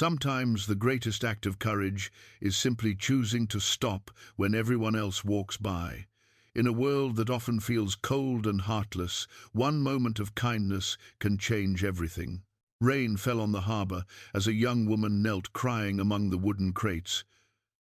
Sometimes the greatest act of courage is simply choosing to stop when everyone else walks by. In a world that often feels cold and heartless, one moment of kindness can change everything. Rain fell on the harbour as a young woman knelt crying among the wooden crates.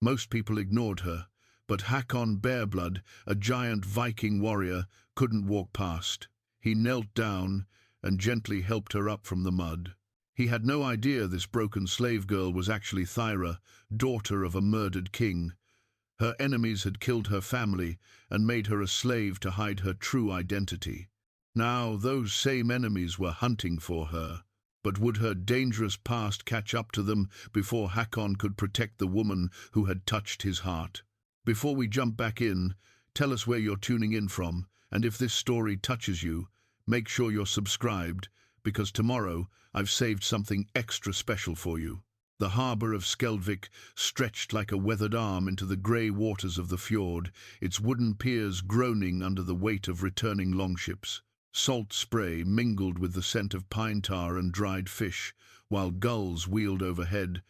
Most people ignored her, but Hakon Bearblood, a giant Viking warrior, couldn't walk past. He knelt down and gently helped her up from the mud. He had no idea this broken slave girl was actually Thyra, daughter of a murdered king. Her enemies had killed her family and made her a slave to hide her true identity. Now those same enemies were hunting for her. But would her dangerous past catch up to them before Hakon could protect the woman who had touched his heart? Before we jump back in, tell us where you're tuning in from, and if this story touches you, make sure you're subscribed, because tomorrow I've saved something extra special for you. The harbour of Skeldvik stretched like a weathered arm into the grey waters of the fjord, its wooden piers groaning under the weight of returning longships. Salt spray mingled with the scent of pine tar and dried fish, while gulls wheeled overhead,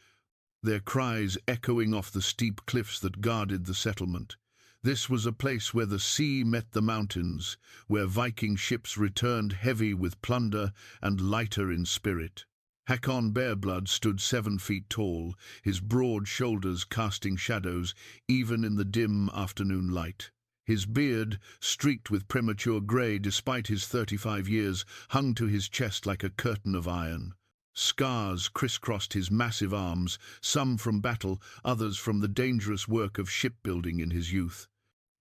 their cries echoing off the steep cliffs that guarded the settlement. This was a place where the sea met the mountains, where Viking ships returned heavy with plunder and lighter in spirit. Hakon Bearblood stood 7 feet tall, his broad shoulders casting shadows even in the dim afternoon light. His beard, streaked with premature grey despite his 35 years, hung to his chest like a curtain of iron. Scars crisscrossed his massive arms, some from battle, others from the dangerous work of shipbuilding in his youth.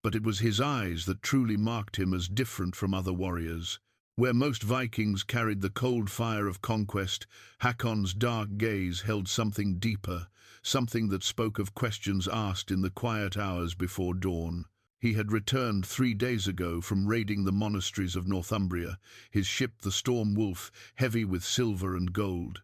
But it was his eyes that truly marked him as different from other warriors. Where most Vikings carried the cold fire of conquest, Hakon's dark gaze held something deeper, something that spoke of questions asked in the quiet hours before dawn. He had returned 3 days ago from raiding the monasteries of Northumbria, his ship the Storm Wolf, heavy with silver and gold.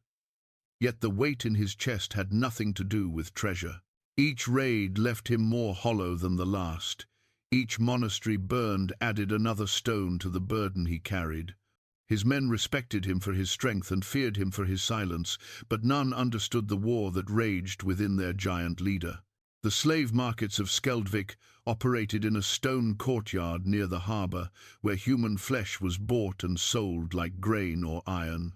Yet the weight in his chest had nothing to do with treasure. Each raid left him more hollow than the last. Each monastery burned added another stone to the burden he carried. His men respected him for his strength and feared him for his silence, but none understood the war that raged within their giant leader. The slave markets of Skeldvik operated in a stone courtyard near the harbour, where human flesh was bought and sold like grain or iron.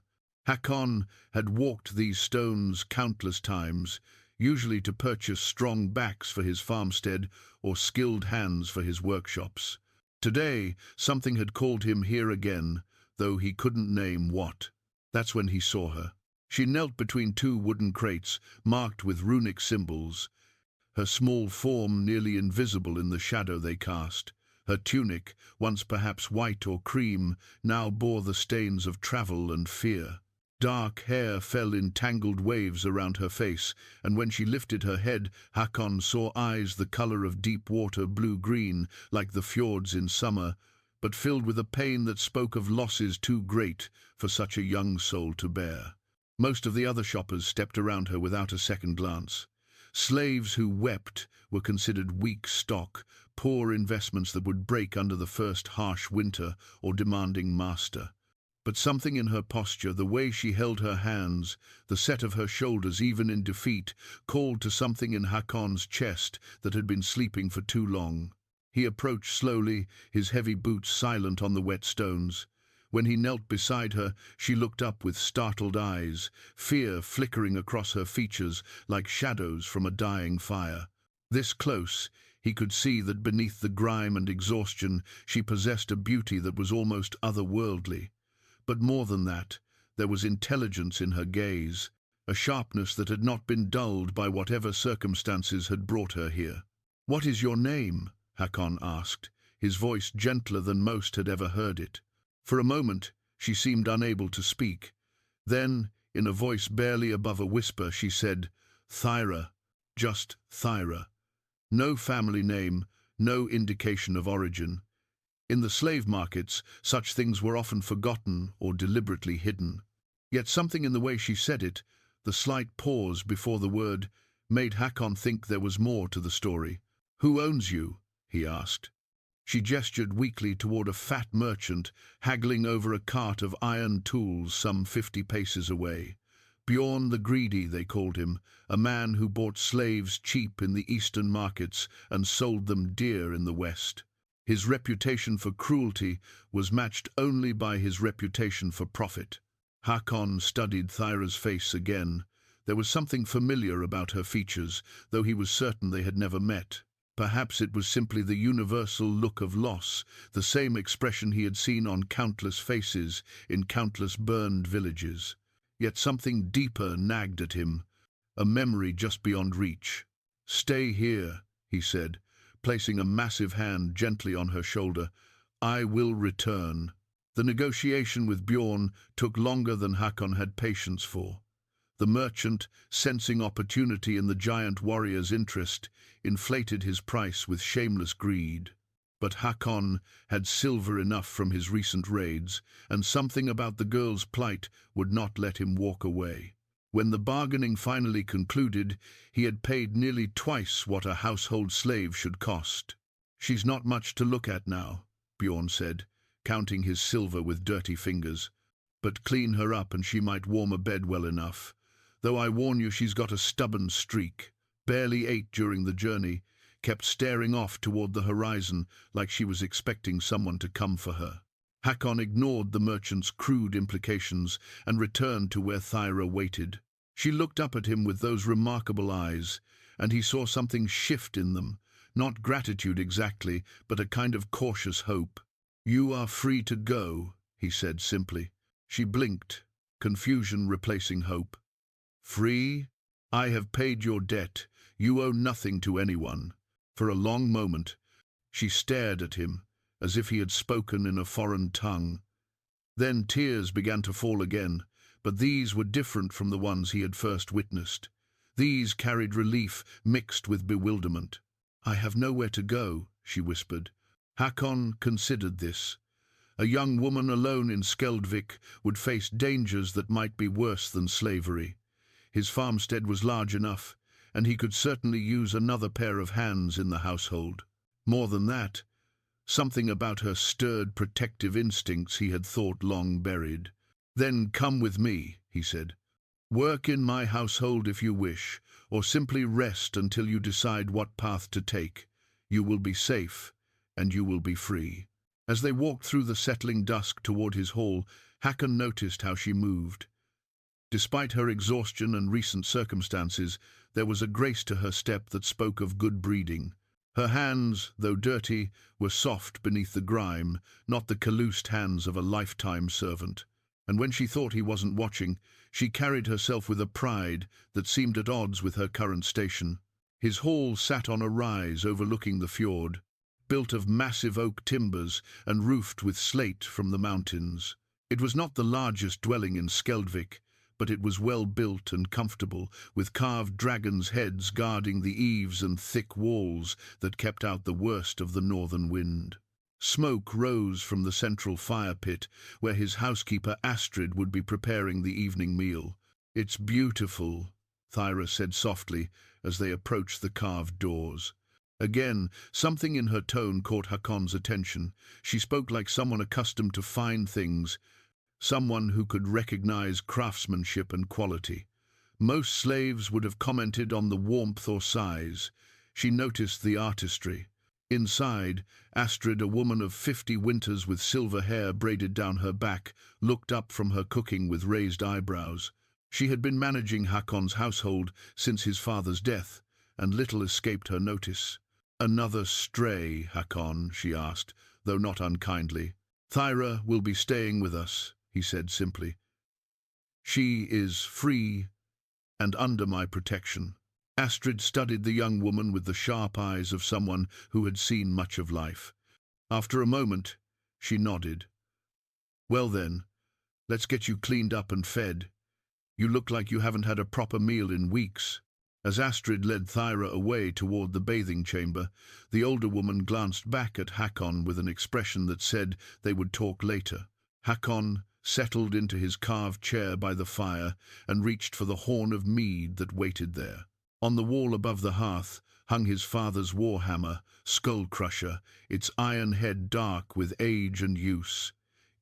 Hakon had walked these stones countless times, usually to purchase strong backs for his farmstead or skilled hands for his workshops. Today, something had called him here again, though he couldn't name what. That's when he saw her. She knelt between 2 wooden crates, marked with runic symbols, her small form nearly invisible in the shadow they cast. Her tunic, once perhaps white or cream, now bore the stains of travel and fear. Dark hair fell in tangled waves around her face, and when she lifted her head, Hakon saw eyes the colour of deep water blue-green, like the fjords in summer, but filled with a pain that spoke of losses too great for such a young soul to bear. Most of the other shoppers stepped around her without a second glance. Slaves who wept were considered weak stock, poor investments that would break under the first harsh winter or demanding master. But something in her posture, the way she held her hands, the set of her shoulders even in defeat, called to something in Hakon's chest that had been sleeping for too long. He approached slowly, his heavy boots silent on the wet stones. When he knelt beside her, she looked up with startled eyes, fear flickering across her features like shadows from a dying fire. This close, he could see that beneath the grime and exhaustion she possessed a beauty that was almost otherworldly. But more than that, there was intelligence in her gaze, a sharpness that had not been dulled by whatever circumstances had brought her here. "What is your name?" Hakon asked, his voice gentler than most had ever heard it. For a moment, she seemed unable to speak. Then, in a voice barely above a whisper, she said, "Thyra, just Thyra." No family name, no indication of origin. In the slave markets, such things were often forgotten or deliberately hidden. Yet something in the way she said it, the slight pause before the word, made Hakon think there was more to the story. "Who owns you?" he asked. She gestured weakly toward a fat merchant haggling over a cart of iron tools some 50 paces away. Bjorn the Greedy, they called him, a man who bought slaves cheap in the eastern markets and sold them dear in the west. His reputation for cruelty was matched only by his reputation for profit. Hakon studied Thyra's face again. There was something familiar about her features, though he was certain they had never met. Perhaps it was simply the universal look of loss, the same expression he had seen on countless faces in countless burned villages. Yet something deeper nagged at him, a memory just beyond reach. "Stay here," he said, placing a massive hand gently on her shoulder. "I will return." The negotiation with Bjorn took longer than Hakon had patience for. The merchant, sensing opportunity in the giant warrior's interest, inflated his price with shameless greed. But Hakon had silver enough from his recent raids, and something about the girl's plight would not let him walk away. When the bargaining finally concluded, he had paid nearly twice what a household slave should cost. "She's not much to look at now," Bjorn said, counting his silver with dirty fingers. "But clean her up and she might warm a bed well enough. Though I warn you, she's got a stubborn streak. Barely ate during the journey, kept staring off toward the horizon like she was expecting someone to come for her." Hakon ignored the merchant's crude implications and returned to where Thyra waited. She looked up at him with those remarkable eyes, and he saw something shift in them, not gratitude exactly, but a kind of cautious hope. "You are free to go," he said simply. She blinked, confusion replacing hope. "Free? I have paid your debt. You owe nothing to anyone." For a long moment, she stared at him, as if he had spoken in a foreign tongue. Then tears began to fall again, but these were different from the ones he had first witnessed. These carried relief mixed with bewilderment. "I have nowhere to go," she whispered. Hakon considered this. A young woman alone in Skeldvik would face dangers that might be worse than slavery. His farmstead was large enough, and he could certainly use another pair of hands in the household. More than that, something about her stirred protective instincts he had thought long buried. "Then come with me," he said. "Work in my household if you wish, or simply rest until you decide what path to take. You will be safe, and you will be free." As they walked through the settling dusk toward his hall, Hakon noticed how she moved. Despite her exhaustion and recent circumstances, there was a grace to her step that spoke of good breeding. Her hands, though dirty, were soft beneath the grime, not the calloused hands of a lifetime servant. And when she thought he wasn't watching, she carried herself with a pride that seemed at odds with her current station. His hall sat on a rise overlooking the fjord, built of massive oak timbers and roofed with slate from the mountains. It was not the largest dwelling in Skeldvik, but it was well built and comfortable, with carved dragons' heads guarding the eaves and thick walls that kept out the worst of the northern wind. Smoke rose from the central fire pit, where his housekeeper Astrid would be preparing the evening meal. "It's beautiful," Thyra said softly as they approached the carved doors. Again, something in her tone caught Hakon's attention. She spoke like someone accustomed to fine things, someone who could recognize craftsmanship and quality. Most slaves would have commented on the warmth or size. She noticed the artistry. Inside, Astrid, a woman of 50 winters with silver hair braided down her back, looked up from her cooking with raised eyebrows. She had been managing Hakon's household since his father's death, and little escaped her notice. "Another stray, Hakon?" she asked, though not unkindly. "Thyra will be staying with us," he said simply. "She is free and under my protection." Astrid studied the young woman with the sharp eyes of someone who had seen much of life. After a moment, she nodded. "Well then, let's get you cleaned up and fed. You look like you haven't had a proper meal in weeks." As Astrid led Thyra away toward the bathing chamber, the older woman glanced back at Hakon with an expression that said they would talk later. Hakon settled into his carved chair by the fire and reached for the horn of mead that waited there. On the wall above the hearth hung his father's war hammer, Skull Crusher, its iron head dark with age and use.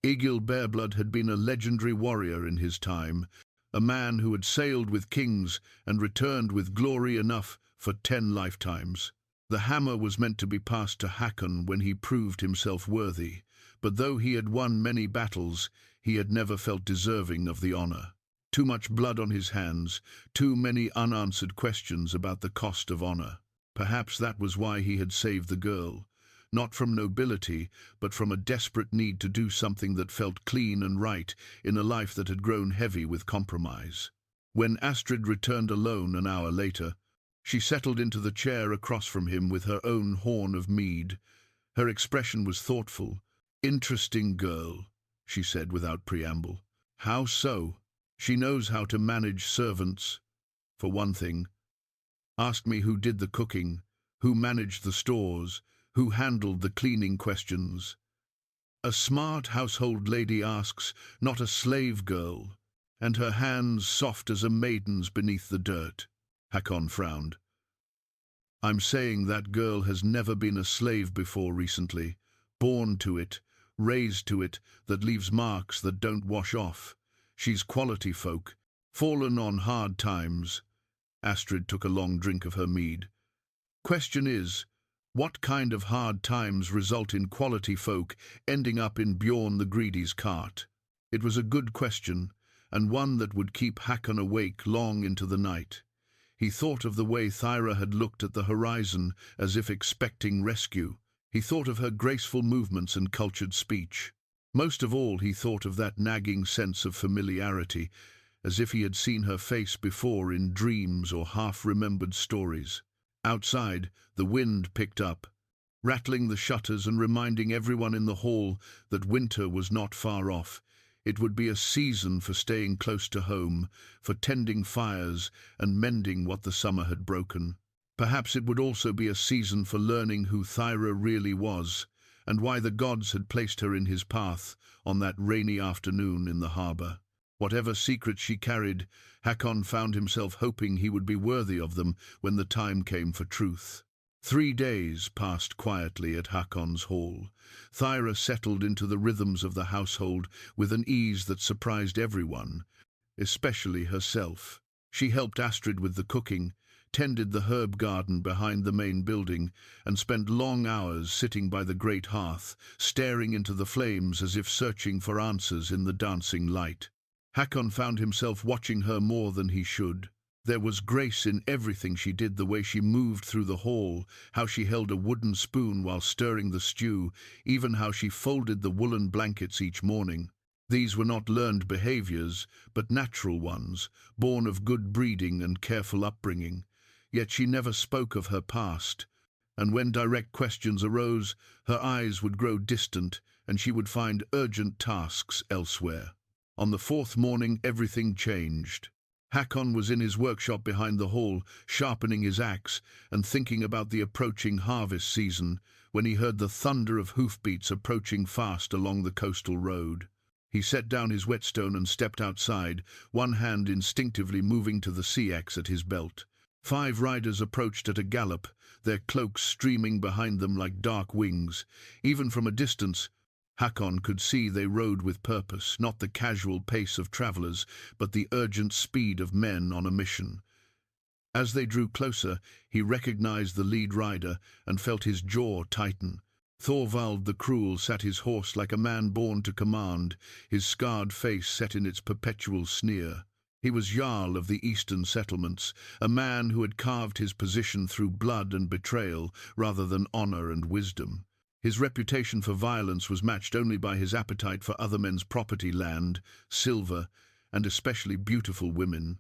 Hakon Bearblood had been a legendary warrior in his time, a man who had sailed with kings and returned with glory enough for 10 lifetimes. The hammer was meant to be passed to Hakon when he proved himself worthy, but though he had won many battles, he had never felt deserving of the honor. Too much blood on his hands, too many unanswered questions about the cost of honor. Perhaps that was why he had saved the girl, not from nobility, but from a desperate need to do something that felt clean and right in a life that had grown heavy with compromise. When Astrid returned alone an hour later, she settled into the chair across from him with her own horn of mead. Her expression was thoughtful. "Interesting girl," she said without preamble. "How so?" "She knows how to manage servants, for one thing. Ask me who did the cooking, who managed the stores, who handled the cleaning questions. A smart household lady asks, not a slave girl, and her hands soft as a maiden's beneath the dirt." Hakon frowned. "I'm saying that girl has never been a slave before recently, born to it, raised to it, that leaves marks that don't wash off. She's quality folk, fallen on hard times." Astrid took a long drink of her mead. "Question is, what kind of hard times result in quality folk ending up in Bjorn the Greedy's cart?" It was a good question, and one that would keep Hakon awake long into the night. He thought of the way Thyra had looked at the horizon as if expecting rescue. He thought of her graceful movements and cultured speech. Most of all, he thought of that nagging sense of familiarity, as if he had seen her face before in dreams or half-remembered stories. Outside, the wind picked up, rattling the shutters and reminding everyone in the hall that winter was not far off. It would be a season for staying close to home, for tending fires and mending what the summer had broken. Perhaps it would also be a season for learning who Thyra really was, and why the gods had placed her in his path on that rainy afternoon in the harbour. Whatever secrets she carried, Hakon found himself hoping he would be worthy of them when the time came for truth. 3 days passed quietly at Hakon's hall. Thyra settled into the rhythms of the household with an ease that surprised everyone, especially herself. She helped Astrid with the cooking, tended the herb garden behind the main building, and spent long hours sitting by the great hearth, staring into the flames as if searching for answers in the dancing light. Hakon found himself watching her more than he should. There was grace in everything she did, the way she moved through the hall, how she held a wooden spoon while stirring the stew, even how she folded the woolen blankets each morning. These were not learned behaviors, but natural ones, born of good breeding and careful upbringing. Yet she never spoke of her past, and when direct questions arose, her eyes would grow distant and she would find urgent tasks elsewhere. On the 4th morning, everything changed. Hakon was in his workshop behind the hall, sharpening his axe and thinking about the approaching harvest season, when he heard the thunder of hoofbeats approaching fast along the coastal road. He set down his whetstone and stepped outside, one hand instinctively moving to the sea axe at his belt. 5 riders approached at a gallop, their cloaks streaming behind them like dark wings. Even from a distance, Hakon could see they rode with purpose, not the casual pace of travellers, but the urgent speed of men on a mission. As they drew closer, he recognized the lead rider and felt his jaw tighten. Thorvald the Cruel sat his horse like a man born to command, his scarred face set in its perpetual sneer. He was Jarl of the eastern settlements, a man who had carved his position through blood and betrayal rather than honor and wisdom. His reputation for violence was matched only by his appetite for other men's property, land, silver, and especially beautiful women.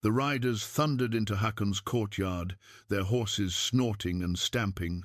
The riders thundered into Hakon's courtyard, their horses snorting and stamping.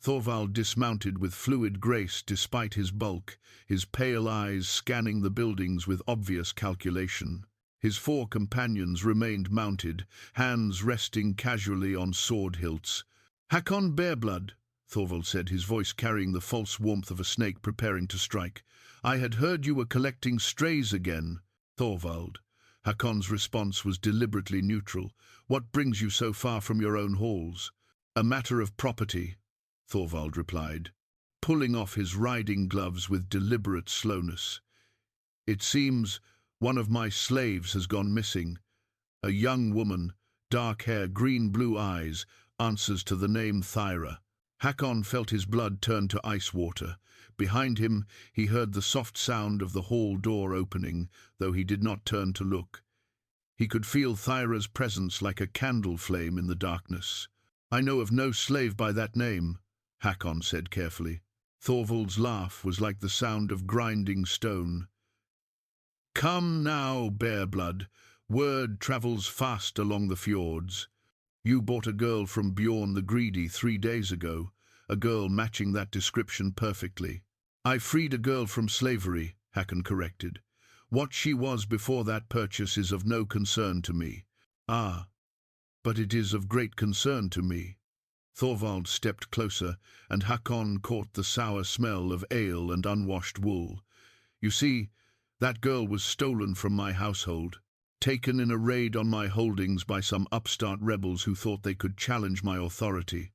Thorvald dismounted with fluid grace despite his bulk, his pale eyes scanning the buildings with obvious calculation. His 4 companions remained mounted, hands resting casually on sword hilts. "Hakon Bearblood," Thorvald said, his voice carrying the false warmth of a snake preparing to strike. "I had heard you were collecting strays again." "Thorvald." Hakon's response was deliberately neutral. "What brings you so far from your own halls?" "A matter of property," Thorvald replied, pulling off his riding gloves with deliberate slowness. "It seems One of my slaves has gone missing. A young woman, dark hair, green-blue eyes, answers to the name Thyra. Hakon felt his blood turn to ice water. Behind him, he heard the soft sound of the hall door opening, though he did not turn to look. He could feel Thyra's presence like a candle flame in the darkness. "I know of no slave by that name," Hakon said carefully. Thorvald's laugh was like the sound of grinding stone. "Come now, Bearblood. Word travels fast along the fjords. You bought a girl from Bjorn the Greedy 3 days ago, a girl matching that description perfectly." "I freed a girl from slavery," Hakon corrected. "What she was before that purchase is of no concern to me." "Ah, but it is of great concern to me." Thorvald stepped closer, and Hakon caught the sour smell of ale and unwashed wool. "You see, that girl was stolen from my household, taken in a raid on my holdings by some upstart rebels who thought they could challenge my authority.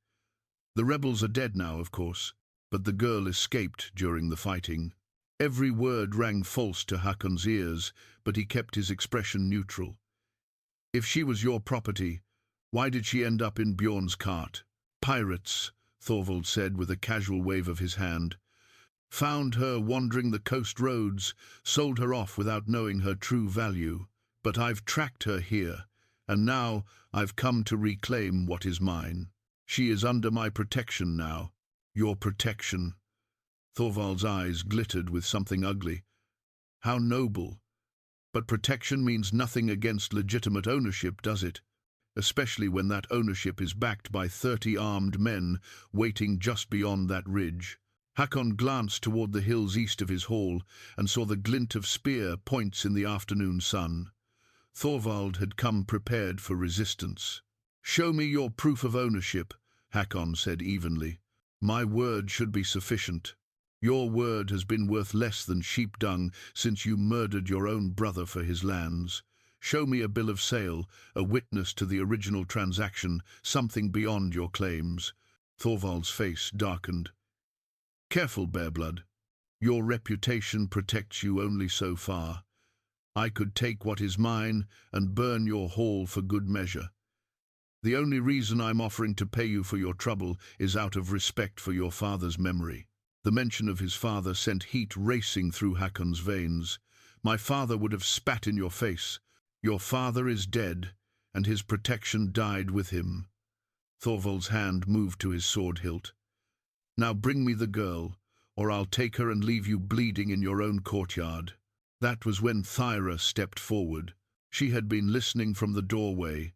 The rebels are dead now, of course, but the girl escaped during the fighting." Every word rang false to Hakon's ears, but he kept his expression neutral. "If she was your property, why did she end up in Bjorn's cart?" "Pirates," Thorvald said with a casual wave of his hand. "Found her wandering the coast roads, sold her off without knowing her true value. But I've tracked her here, and now I've come to reclaim what is mine. She is under my protection now." "Your protection?" Thorvald's eyes glittered with something ugly. "How noble! But protection means nothing against legitimate ownership, does it? Especially when that ownership is backed by 30 armed men waiting just beyond that ridge." Hakon glanced toward the hills east of his hall and saw the glint of spear points in the afternoon sun. Thorvald had come prepared for resistance. "Show me your proof of ownership," Hakon said evenly. "My word should be sufficient. Your word has been worth less than sheep dung since you murdered your own brother for his lands. Show me a bill of sale, a witness to the original transaction, something beyond your claims." Thorvald's face darkened. "Careful, Bearblood. Your reputation protects you only so far. I could take what is mine and burn your hall for good measure. The only reason I'm offering to pay you for your trouble is out of respect for your father's memory." The mention of his father sent heat racing through Hakon's veins. "My father would have spat in your face. Your father is dead, and his protection died with him." Thorvald's hand moved to his sword hilt. "Now bring me the girl, or I'll take her and leave you bleeding in your own courtyard." That was when Thyra stepped forward. She had been listening from the doorway,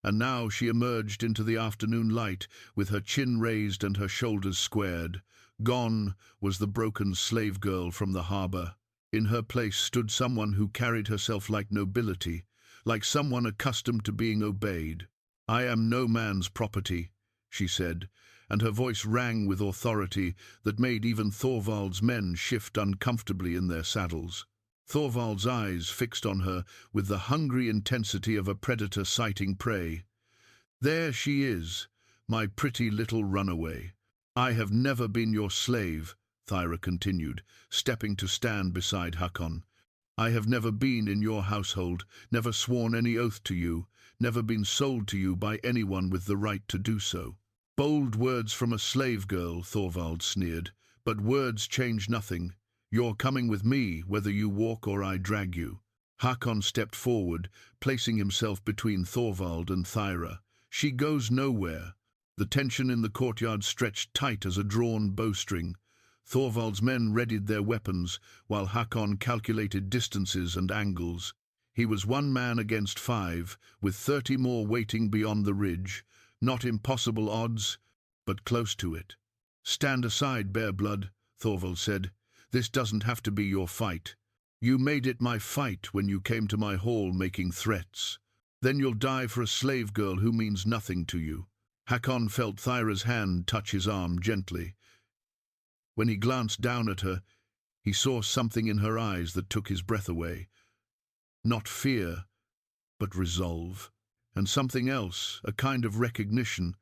and now she emerged into the afternoon light with her chin raised and her shoulders squared. Gone was the broken slave girl from the harbor. In her place stood someone who carried herself like nobility, like someone accustomed to being obeyed. "I am no man's property," she said, and her voice rang with authority that made even Thorvald's men shift uncomfortably in their saddles. Thorvald's eyes fixed on her with the hungry intensity of a predator sighting prey. "There she is, my pretty little runaway. I have never been your slave," Thyra continued, stepping to stand beside Hakon. "I have never been in your household, never sworn any oath to you, never been sold to you by anyone with the right to do so." "Bold words from a slave girl," Thorvald sneered, "but words change nothing. You're coming with me, whether you walk or I drag you." Hakon stepped forward, placing himself between Thorvald and Thyra. "She goes nowhere." The tension in the courtyard stretched tight as a drawn bowstring. Thorvald's men readied their weapons, while Hakon calculated distances and angles. He was 1 man against 5, with 30 more waiting beyond the ridge. Not impossible odds, but close to it. "Stand aside, Bearblood," Thorvald said. "This doesn't have to be your fight. You made it my fight when you came to my hall making threats. Then you'll die for a slave girl who means nothing to you." Hakon felt Thyra's hand touch his arm gently. When he glanced down at her, he saw something in her eyes that took his breath away. Not fear, but resolve. And something else, a kind of recognition,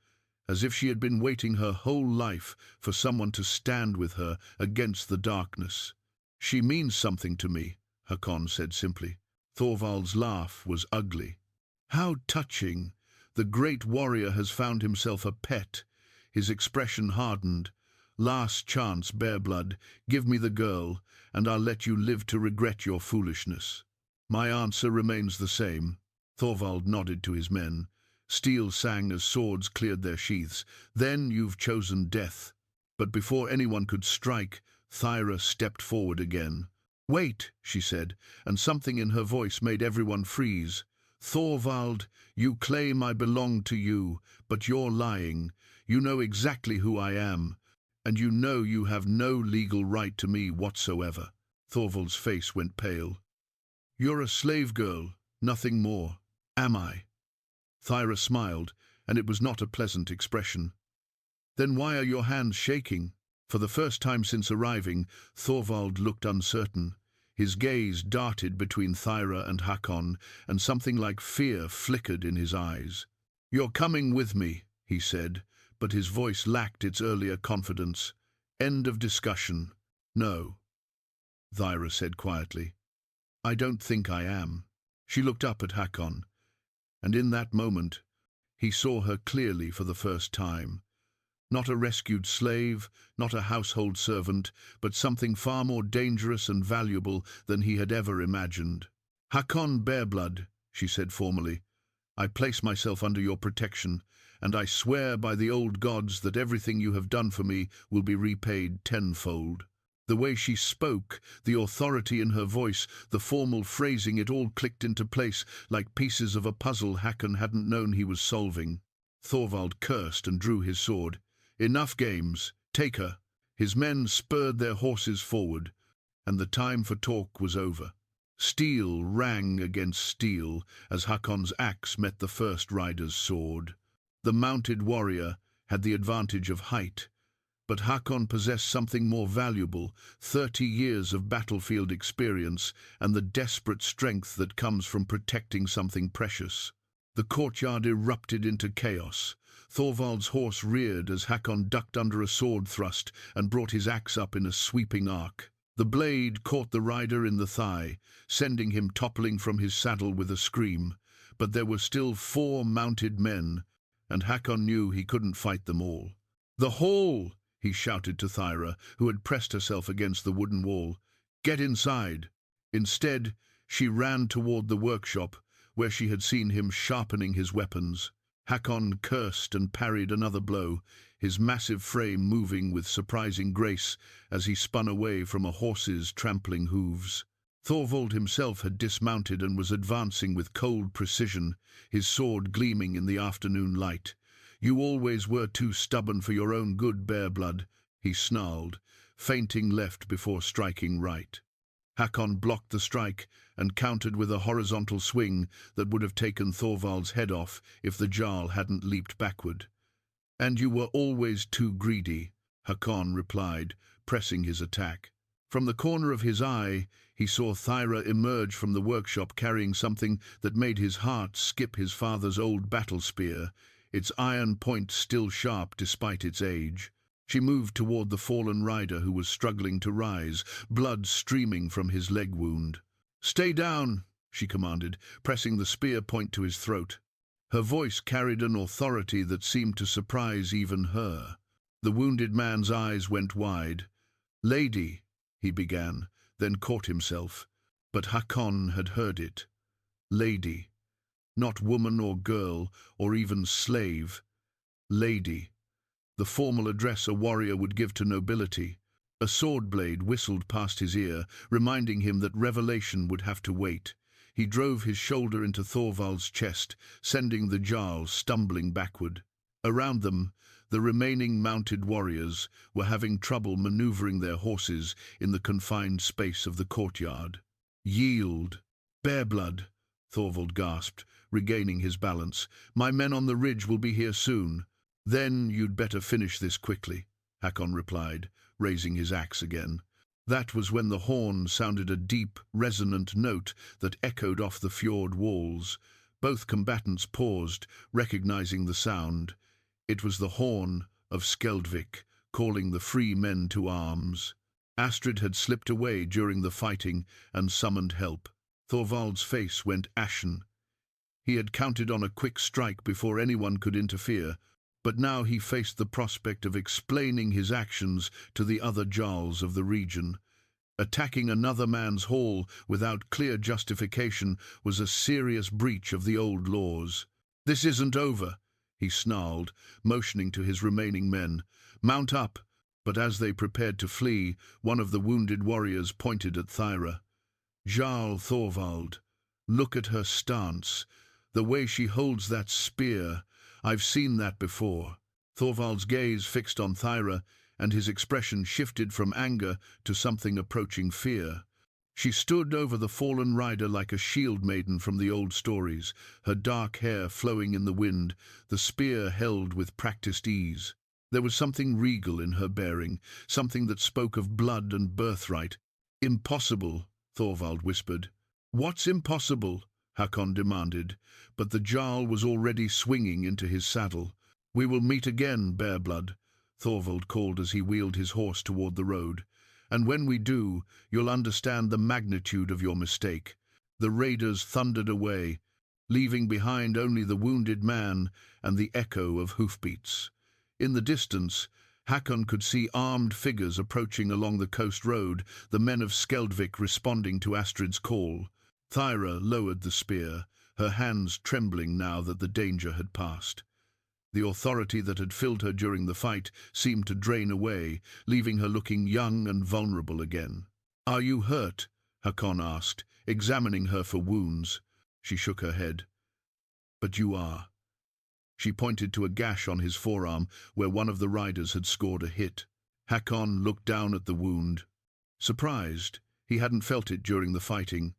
as if she had been waiting her whole life for someone to stand with her against the darkness. "She means something to me," Hakon said simply. Thorvald's laugh was ugly. How touching! The great warrior has found himself a pet. His expression hardened. Last chance, Bearblood, give me the girl, and I'll let you live to regret your foolishness. My answer remains the same. Thorvald nodded to his men. Steel sang as swords cleared their sheaths. Then you've chosen death. But before anyone could strike, Thyra stepped forward again. Wait, she said, and something in her voice made everyone freeze. Thorvald, you claim I belong to you, but you're lying. You know exactly who I am, and you know you have no legal right to me whatsoever. Thorvald's face went pale. You're a slave girl, nothing more. Am I? Thyra smiled, and it was not a pleasant expression. Then why are your hands shaking? For the first time since arriving, Thorvald looked uncertain. His gaze darted between Thyra and Hakon, and something like fear flickered in his eyes. You're coming with me, he said, but his voice lacked its earlier confidence. End of discussion. No, Thyra said quietly. I don't think I am. She looked up at Hakon, and in that moment, he saw her clearly for the first time. Not a rescued slave, not a household servant, but something far more dangerous and valuable than he had ever imagined. Hakon Bearblood, she said formally, I place myself under your protection, and I swear by the old gods that everything you have done for me will be repaid tenfold. The way she spoke, the authority in her voice, the formal phrasing, it all clicked into place like pieces of a puzzle Hakon hadn't known he was solving. Thorvald cursed and drew his sword. Enough games. Take her. His men spurred their horses forward, and the time for talk was over. Steel rang against steel as Hakon's axe met the first rider's sword. The mounted warrior had the advantage of height, but Hakon possessed something more valuable, 30 years of battlefield experience and the desperate strength that comes from protecting something precious. The courtyard erupted into chaos. Thorvald's horse reared as Hakon ducked under a sword thrust and brought his axe up in a sweeping arc. The blade caught the rider in the thigh, sending him toppling from his saddle with a scream. But there were still 4 mounted men, and Hakon knew he couldn't fight them all. The hall! He shouted to Thyra, who had pressed herself against the wooden wall. Get inside! Instead, she ran toward the workshop, where she had seen him sharpening his weapons. Hakon cursed and parried another blow, his massive frame moving with surprising grace as he spun away from a horse's trampling hooves. Thorvald himself had dismounted and was advancing with cold precision, his sword gleaming in the afternoon light. You always were too stubborn for your own good, Bearblood, he snarled, feinting left before striking right. Hakon blocked the strike and countered with a horizontal swing that would have taken Thorvald's head off if the Jarl hadn't leaped backward. And you were always too greedy, Hakon replied, pressing his attack. From the corner of his eye, he saw Thyra emerge from the workshop carrying something that made his heart skip his father's old battle spear, its iron point still sharp despite its age. She moved toward the fallen rider who was struggling to rise, blood streaming from his leg wound. Stay down, she commanded, pressing the spear point to his throat. Her voice carried an authority that seemed to surprise even her. The wounded man's eyes went wide. Lady, he began, then caught himself. But Hakon had heard it. Lady. Not woman or girl, or even slave. Lady. The formal address a warrior would give to nobility. A sword blade whistled past his ear, reminding him that revelation would have to wait. He drove his shoulder into Thorvald's chest, sending the Jarl stumbling backward. Around them, the remaining mounted warriors were having trouble maneuvering their horses in the confined space of the courtyard. Yield. Bearblood, Thorvald gasped, regaining his balance. My men on the ridge will be here soon. Then you'd better finish this quickly, Hakon replied, raising his axe again. That was when the horn sounded a deep, resonant note that echoed off the fjord walls. Both combatants paused, recognizing the sound. It was the horn of Skeldvik, calling the free men to arms. Astrid had slipped away during the fighting and summoned help. Thorvald's face went ashen. He had counted on a quick strike before anyone could interfere, but now he faced the prospect of explaining his actions to the other Jarls of the region. Attacking another man's hall without clear justification was a serious breach of the old laws. "This isn't over," he snarled, motioning to his remaining men. "Mount up." But as they prepared to flee, one of the wounded warriors pointed at Thyra. "Jarl Thorvald, look at her stance. The way she holds that spear. I've seen that before." Thorvald's gaze fixed on Thyra, and his expression shifted from anger to something approaching fear. She stood over the fallen rider like a shield maiden from the old stories, her dark hair flowing in the wind, the spear held with practiced ease. There was something regal in her bearing, something that spoke of blood and birthright. "Impossible," Thorvald whispered. "What's impossible?" Hakon demanded, but the Jarl was already swinging into his saddle. "We will meet again, Bearblood," Thorvald called as he wheeled his horse toward the road. "And when we do, you'll understand the magnitude of your mistake." The raiders thundered away, leaving behind only the wounded man and the echo of hoofbeats. In the distance, Hakon could see armed figures approaching along the coast road, the men of Skeldvik responding to Astrid's call. Thyra lowered the spear, her hands trembling now that the danger had passed. The authority that had filled her during the fight seemed to drain away, leaving her looking young and vulnerable again. "Are you hurt?" Hakon asked, examining her for wounds. She shook her head. "But you are." She pointed to a gash on his forearm where one of the riders had scored a hit. Hakon looked down at the wound. Surprised, he hadn't felt it during the fighting.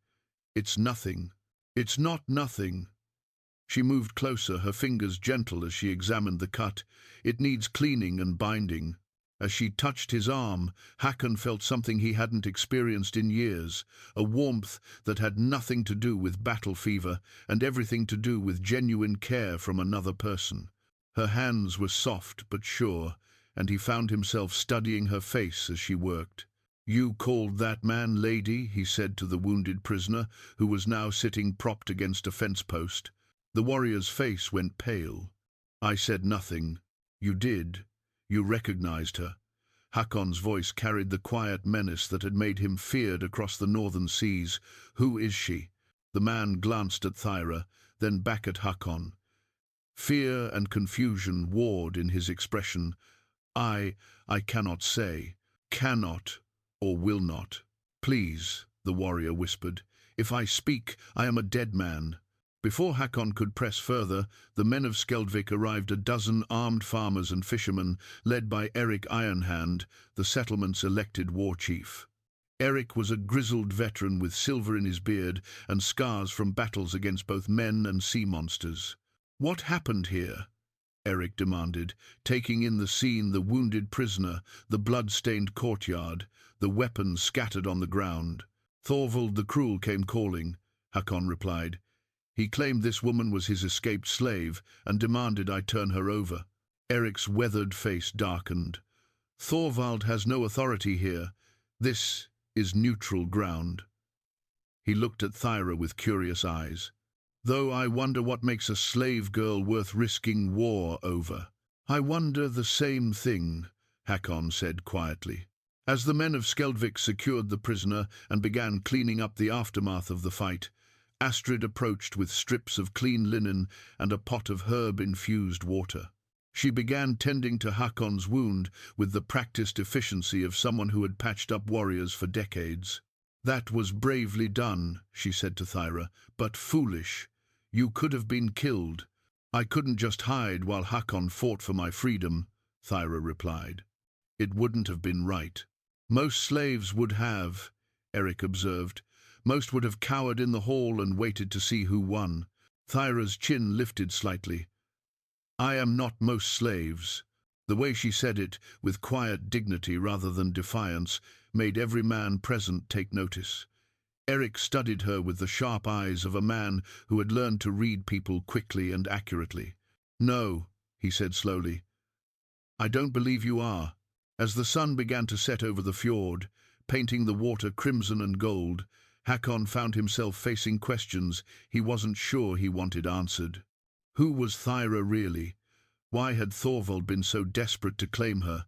"It's nothing." "It's not nothing." She moved closer, her fingers gentle as she examined the cut. "It needs cleaning and binding." As she touched his arm, Hakon felt something he hadn't experienced in years, a warmth that had nothing to do with battle fever and everything to do with genuine care from another person. Her hands were soft but sure, and he found himself studying her face as she worked. "You called that man lady," he said to the wounded prisoner, who was now sitting propped against a fence post. The warrior's face went pale. "I said nothing." "You did. You recognized her." Hakon's voice carried the quiet menace that had made him feared across the northern seas. "Who is she?" The man glanced at Thyra, then back at Hakon. Fear and confusion warred in his expression. I cannot say. Cannot or will not." "Please," the warrior whispered. "If I speak, I am a dead man." Before Hakon could press further, the men of Skeldvik arrived, a dozen armed farmers and fishermen, led by Eric Ironhand, the settlement's elected war chief. Eric was a grizzled veteran with silver in his beard and scars from battles against both men and sea monsters. "What happened here?" Eric demanded, taking in the scene: the wounded prisoner, the blood-stained courtyard, the weapons scattered on the ground. "Thorvald the Cruel came calling," Hakon replied. "He claimed this woman was his escaped slave and demanded I turn her over." Eric's weathered face darkened. "Thorvald has no authority here. This is neutral ground." He looked at Thyra with curious eyes. "Though I wonder what makes a slave girl worth risking war over." "I wonder the same thing," Hakon said quietly. As the men of Skeldvik secured the prisoner and began cleaning up the aftermath of the fight, Astrid approached with strips of clean linen and a pot of herb-infused water. She began tending to Hakon's wound with the practiced efficiency of someone who had patched up warriors for decades. "That was bravely done," she said to Thyra, "but foolish. You could have been killed." "I couldn't just hide while Hakon fought for my freedom," Thyra replied. "It wouldn't have been right." "Most slaves would have," Eric observed. "Most would have cowered in the hall and waited to see who won." Thyra's chin lifted slightly. "I am not most slaves." The way she said it, with quiet dignity rather than defiance, made every man present take notice. Eric studied her with the sharp eyes of a man who had learned to read people quickly and accurately. "No," he said slowly. "I don't believe you are." As the sun began to set over the fjord, painting the water crimson and gold, Hakon found himself facing questions he wasn't sure he wanted answered. Who was Thyra really? Why had Thorvald been so desperate to claim her?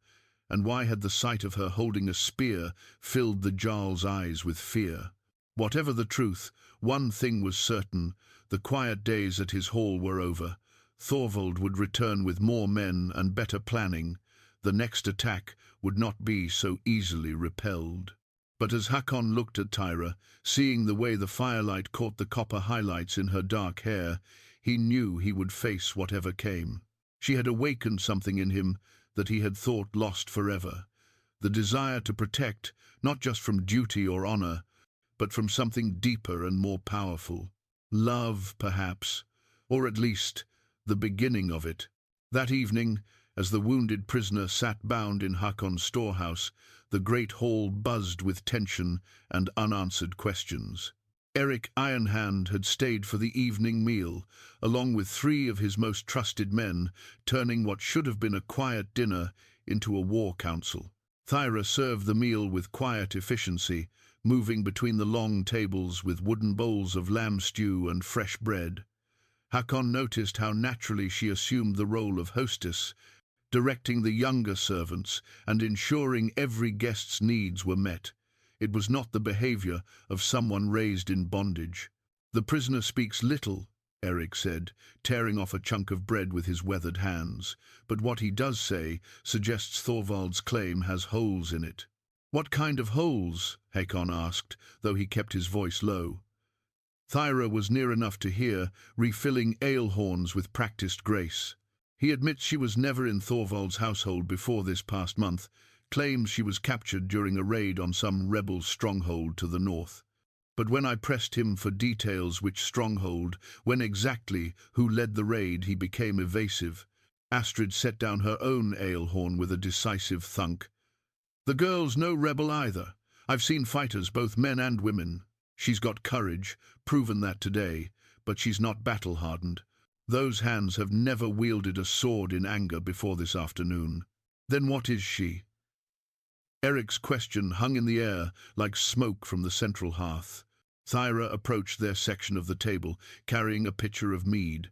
And why had the sight of her holding a spear filled the Jarl's eyes with fear? Whatever the truth, one thing was certain: the quiet days at his hall were over. Thorvald would return with more men and better planning. The next attack would not be so easily repelled. But as Hakon looked at Thyra, seeing the way the firelight caught the copper highlights in her dark hair, he knew he would face whatever came. She had awakened something in him that he had thought lost forever. The desire to protect, not just from duty or honor, but from something deeper and more powerful. Love, perhaps, or at least the beginning of it. That evening, as the wounded prisoner sat bound in Hakon's storehouse, the great hall buzzed with tension and unanswered questions. Eric Ironhand had stayed for the evening meal, along with 3 of his most trusted men, turning what should have been a quiet dinner into a war council. Thyra served the meal with quiet efficiency, moving between the long tables with wooden bowls of lamb stew and fresh bread. Hakon noticed how naturally she assumed the role of hostess, directing the younger servants and ensuring every guest's needs were met. It was not the behavior of someone raised in bondage. "The prisoner speaks little," Eric said, tearing off a chunk of bread with his weathered hands. "But what he does say suggests Thorvald's claim has holes in it." "What kind of holes?" Hakon asked, though he kept his voice low. Thyra was near enough to hear, refilling ale horns with practiced grace. "He admits she was never in Thorvald's household before this past month, claims she was captured during a raid on some rebel stronghold to the north. But when I pressed him for details, which stronghold, when exactly, who led the raid, he became evasive." Astrid set down her own ale horn with a decisive thunk. "The girl's no rebel either. I've seen fighters, both men and women. She's got courage, proven that today, but she's not battle-hardened. Those hands have never wielded a sword in anger before this afternoon." "Then what is she?" Eric's question hung in the air like smoke from the central hearth. Thyra approached their section of the table, carrying a pitcher of mead.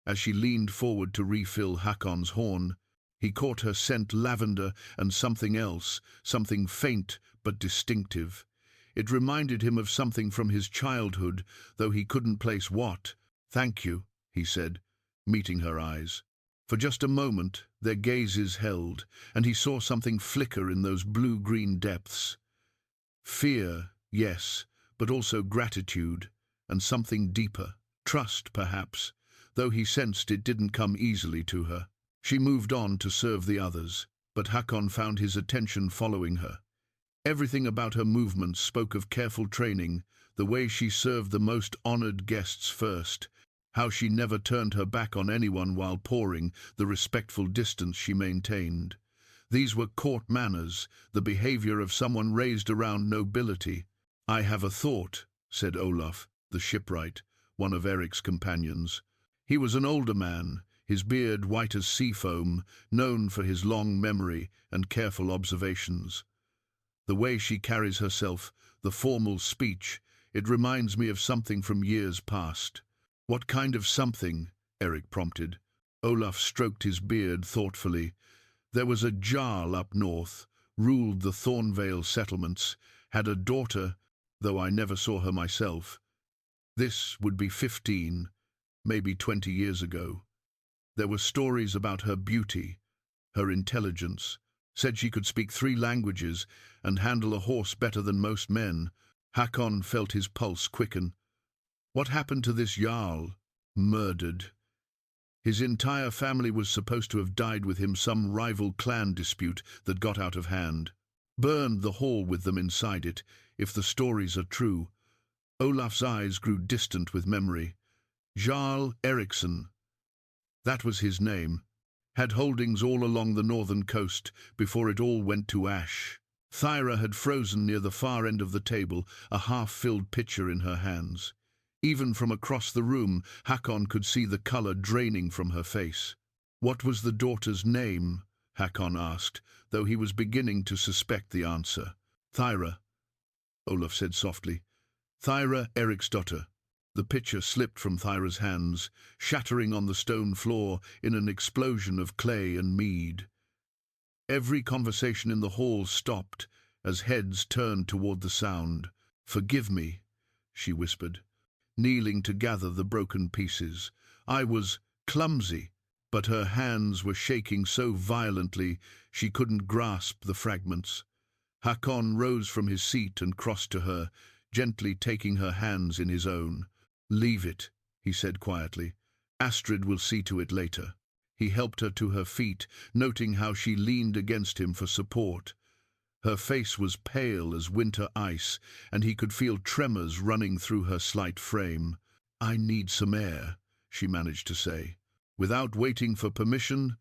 As she leaned forward to refill Hakon's horn, he caught her scent lavender and something else, something faint but distinctive. It reminded him of something from his childhood, though he couldn't place what. "Thank you," he said, meeting her eyes. For just a moment, their gazes held, and he saw something flicker in those blue-green depths. Fear, yes, but also gratitude, and something deeper. Trust, perhaps, though he sensed it didn't come easily to her. She moved on to serve the others, but Hakon found his attention following her. Everything about her movements spoke of careful training, the way she served the most honored guests first, how she never turned her back on anyone while pouring, the respectful distance she maintained. These were court manners, the behavior of someone raised around nobility. "I have a thought," said Olaf, the shipwright, one of Eric's companions. He was an older man, his beard white as sea foam, known for his long memory and careful observations. "The way she carries herself, the formal speech, it reminds me of something from years past." "What kind of something?" Eric prompted. Olaf stroked his beard thoughtfully. "There was a Jarl up north, ruled the Thornvale settlements, had a daughter, though I never saw her myself. This would be 15, maybe 20 years ago. There were stories about her beauty, her intelligence. Said she could speak 3 languages and handle a horse better than most men." Hakon felt his pulse quicken. "What happened to this Jarl?" "Murdered. His entire family was supposed to have died with him, some rival clan dispute that got out of hand. Burned the hall with them inside it, if the stories are true." Olaf's eyes grew distant with memory. "Jarl Eriksson. That was his name. Had holdings all along the northern coast before it all went to ash." Thyra had frozen near the far end of the table, a half-filled pitcher in her hands. Even from across the room, Hakon could see the color draining from her face. "What was the daughter's name?" Hakon asked, though he was beginning to suspect the answer. "Thyra," Olaf said softly. Thyra, Eriksdotter. The pitcher slipped from Thyra's hands, shattering on the stone floor in an explosion of clay and mead. Every conversation in the hall stopped as heads turned toward the sound. "Forgive me," she whispered, kneeling to gather the broken pieces. "I was clumsy." But her hands were shaking so violently she couldn't grasp the fragments. Hakon rose from his seat and crossed to her, gently taking her hands in his own. "Leave it," he said quietly. "Astrid will see to it later." He helped her to her feet, noting how she leaned against him for support. Her face was pale as winter ice, and he could feel tremors running through her slight frame. "I need some air," she managed to say. Without waiting for permission,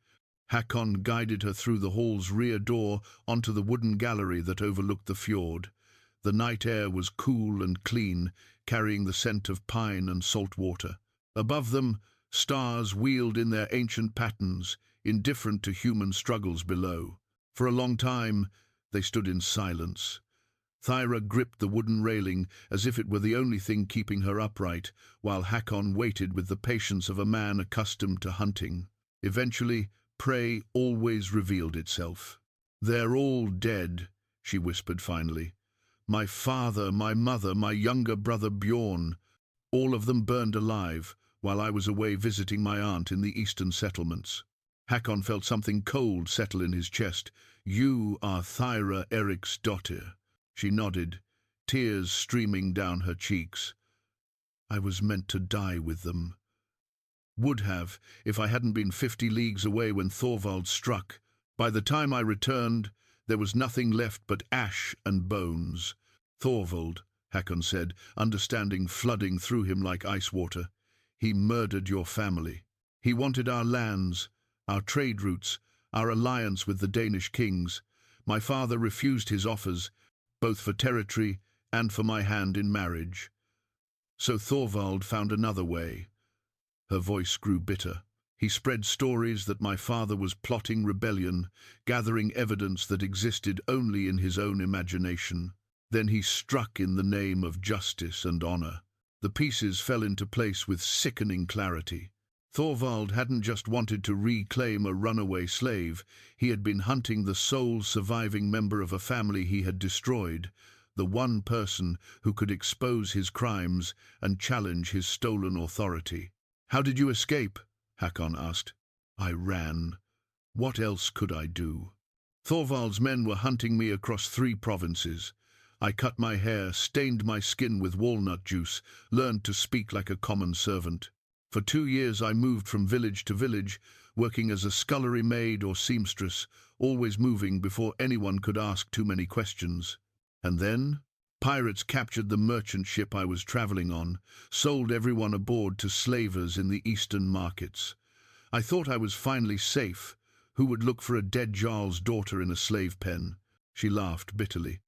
Hakon guided her through the hall's rear door onto the wooden gallery that overlooked the fjord. The night air was cool and clean, carrying the scent of pine and salt water. Above them, stars wheeled in their ancient patterns, indifferent to human struggles below. For a long time, they stood in silence. Thyra gripped the wooden railing as if it were the only thing keeping her upright, while Hakon waited with the patience of a man accustomed to hunting. Eventually, prey always revealed itself. "They're all dead," she whispered finally. "My father, my mother, my younger brother Bjorn, all of them burned alive while I was away visiting my aunt in the eastern settlements." Hakon felt something cold settle in his chest. "You are Thyra Eriksdotter." She nodded, tears streaming down her cheeks. "I was meant to die with them. Would have, if I hadn't been 50 leagues away when Thorvald struck. By the time I returned, there was nothing left but ash and bones." "Thorvald," Hakon said, understanding flooding through him like ice water. "He murdered your family. He wanted our lands, our trade routes, our alliance with the Danish kings. My father refused his offers, both for territory and for my hand in marriage. So Thorvald found another way." Her voice grew bitter. "He spread stories that my father was plotting rebellion, gathering evidence that existed only in his own imagination. Then he struck in the name of justice and honor." The pieces fell into place with sickening clarity. Thorvald hadn't just wanted to reclaim a runaway slave. He had been hunting the sole surviving member of a family he had destroyed, the one person who could expose his crimes and challenge his stolen authority. "How did you escape?" Hakon asked. "I ran. What else could I do? Thorvald's men were hunting me across 3 provinces. I cut my hair, stained my skin with walnut juice, learned to speak like a common servant. For 2 years I moved from village to village, working as a scullery maid or seamstress, always moving before anyone could ask too many questions. And then pirates captured the merchant ship I was traveling on, sold everyone aboard to slavers in the eastern markets. I thought I was finally safe. Who would look for a dead jarl's daughter in a slave pen?" She laughed bitterly.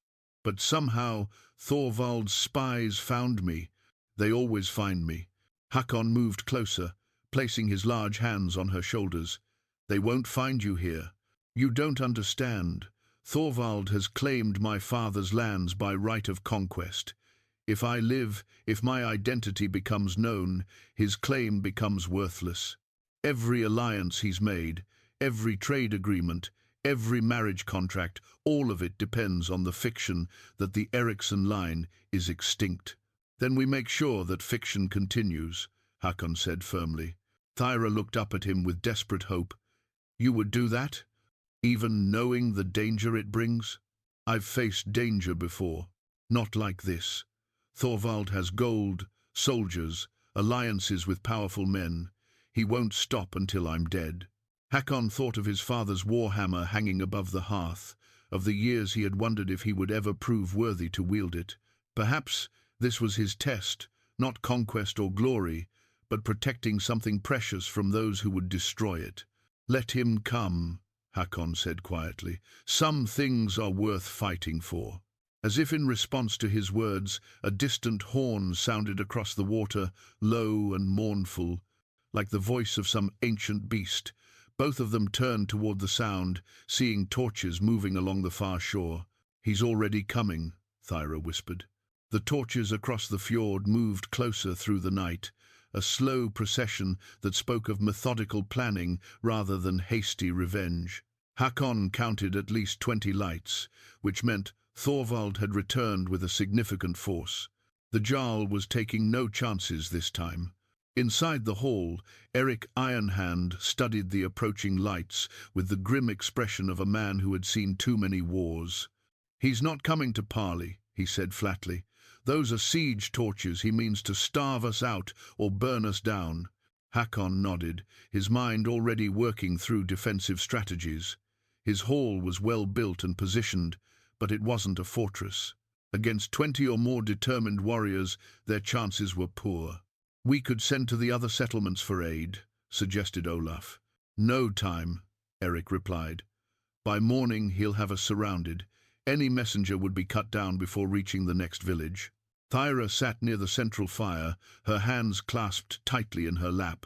"But somehow Thorvald's spies found me. They always find me." Hakon moved closer, placing his large hands on her shoulders. "They won't find you here. You don't understand. Thorvald has claimed my father's lands by right of conquest. If I live, if my identity becomes known, his claim becomes worthless. Every alliance he's made, every trade agreement, every marriage contract, all of it depends on the fiction that the Eriksson line is extinct." "Then we make sure that fiction continues," Hakon said firmly. Thyra looked up at him with desperate hope. "You would do that? Even knowing the danger it brings?" "I've faced danger before. Not like this. Thorvald has gold, soldiers, alliances with powerful men. He won't stop until I'm dead." Hakon thought of his father's warhammer hanging above the hearth, of the years he had wondered if he would ever prove worthy to wield it. Perhaps this was his test, not conquest or glory, but protecting something precious from those who would destroy it. "Let him come," Hakon said quietly. "Some things are worth fighting for." As if in response to his words, a distant horn sounded across the water, low and mournful, like the voice of some ancient beast. Both of them turned toward the sound, seeing torches moving along the far shore. "He's already coming," Thyra whispered. The torches across the fjord moved closer through the night, a slow procession that spoke of methodical planning rather than hasty revenge. Hakon counted at least 20 lights, which meant Thorvald had returned with a significant force. The Jarl was taking no chances this time. Inside the hall, Eric Ironhand studied the approaching lights with the grim expression of a man who had seen too many wars. "He's not coming to parley," he said flatly. "Those are siege torches. He means to starve us out or burn us down." Hakon nodded, his mind already working through defensive strategies. His hall was well built and positioned, but it wasn't a fortress. Against 20 or more determined warriors, their chances were poor. "We could send to the other settlements for aid," suggested Olaf. "No time," Eric replied. "By morning he'll have us surrounded. Any messenger would be cut down before reaching the next village." Thyra sat near the central fire, her hands clasped tightly in her lap.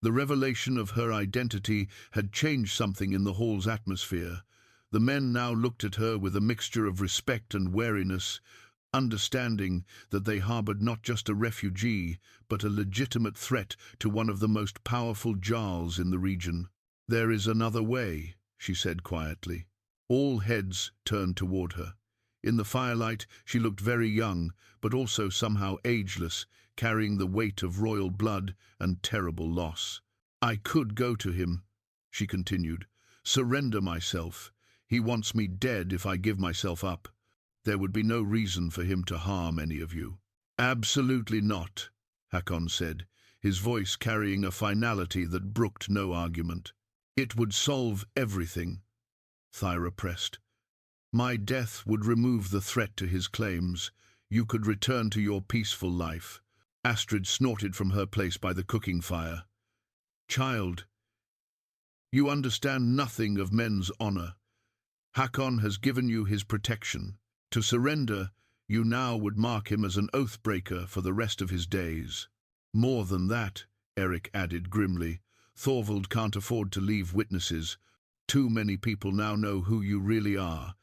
The revelation of her identity had changed something in the hall's atmosphere. The men now looked at her with a mixture of respect and wariness, understanding that they harbored not just a refugee, but a legitimate threat to one of the most powerful Jarls in the region. "There is another way," she said quietly. All heads turned toward her. In the firelight, she looked very young, but also somehow ageless, carrying the weight of royal blood and terrible loss. "I could go to him," she continued, "surrender myself. He wants me dead if I give myself up. There would be no reason for him to harm any of you." "Absolutely not," Hakon said, his voice carrying a finality that brooked no argument. "It would solve everything," Thyra pressed. "My death would remove the threat to his claims. You could return to your peaceful life." Astrid snorted from her place by the cooking fire. "Child, you understand nothing of men's honor. Hakon has given you his protection. To surrender, you now would mark him as an oath-breaker for the rest of his days." "More than that," Eric added grimly. "Thorvald can't afford to leave witnesses. Too many people now know who you really are.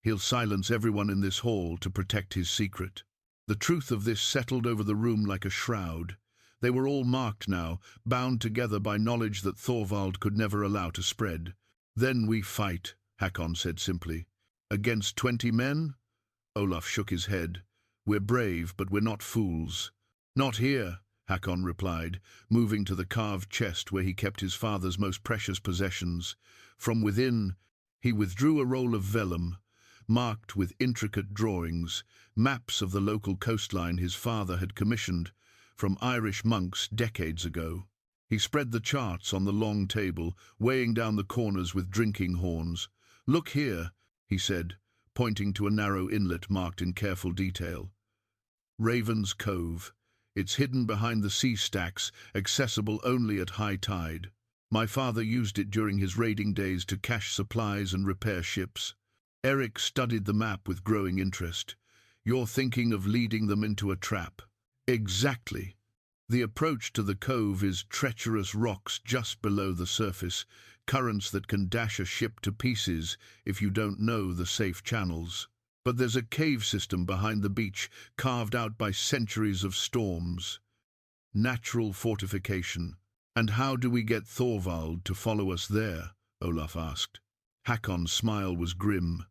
He'll silence everyone in this hall to protect his secret." The truth of this settled over the room like a shroud. They were all marked now, bound together by knowledge that Thorvald could never allow to spread. "Then we fight," Hakon said simply. "Against 20 men?" Olaf shook his head. "We're brave, but we're not fools." "Not here," Hakon replied, moving to the carved chest where he kept his father's most precious possessions. From within, he withdrew a roll of vellum, marked with intricate drawings, maps of the local coastline his father had commissioned from Irish monks decades ago. He spread the charts on the long table, weighing down the corners with drinking horns. "Look here," he said, pointing to a narrow inlet marked in careful detail. "Raven's Cove. It's hidden behind the sea stacks, accessible only at high tide. My father used it during his raiding days to cache supplies and repair ships." Eric studied the map with growing interest. "You're thinking of leading them into a trap." "Exactly. The approach to the cove is treacherous rocks just below the surface, currents that can dash a ship to pieces if you don't know the safe channels. But there's a cave system behind the beach, carved out by centuries of storms. Natural fortification. And how do we get Thorvald to follow us there?" Olaf asked. Hakon's smile was grim.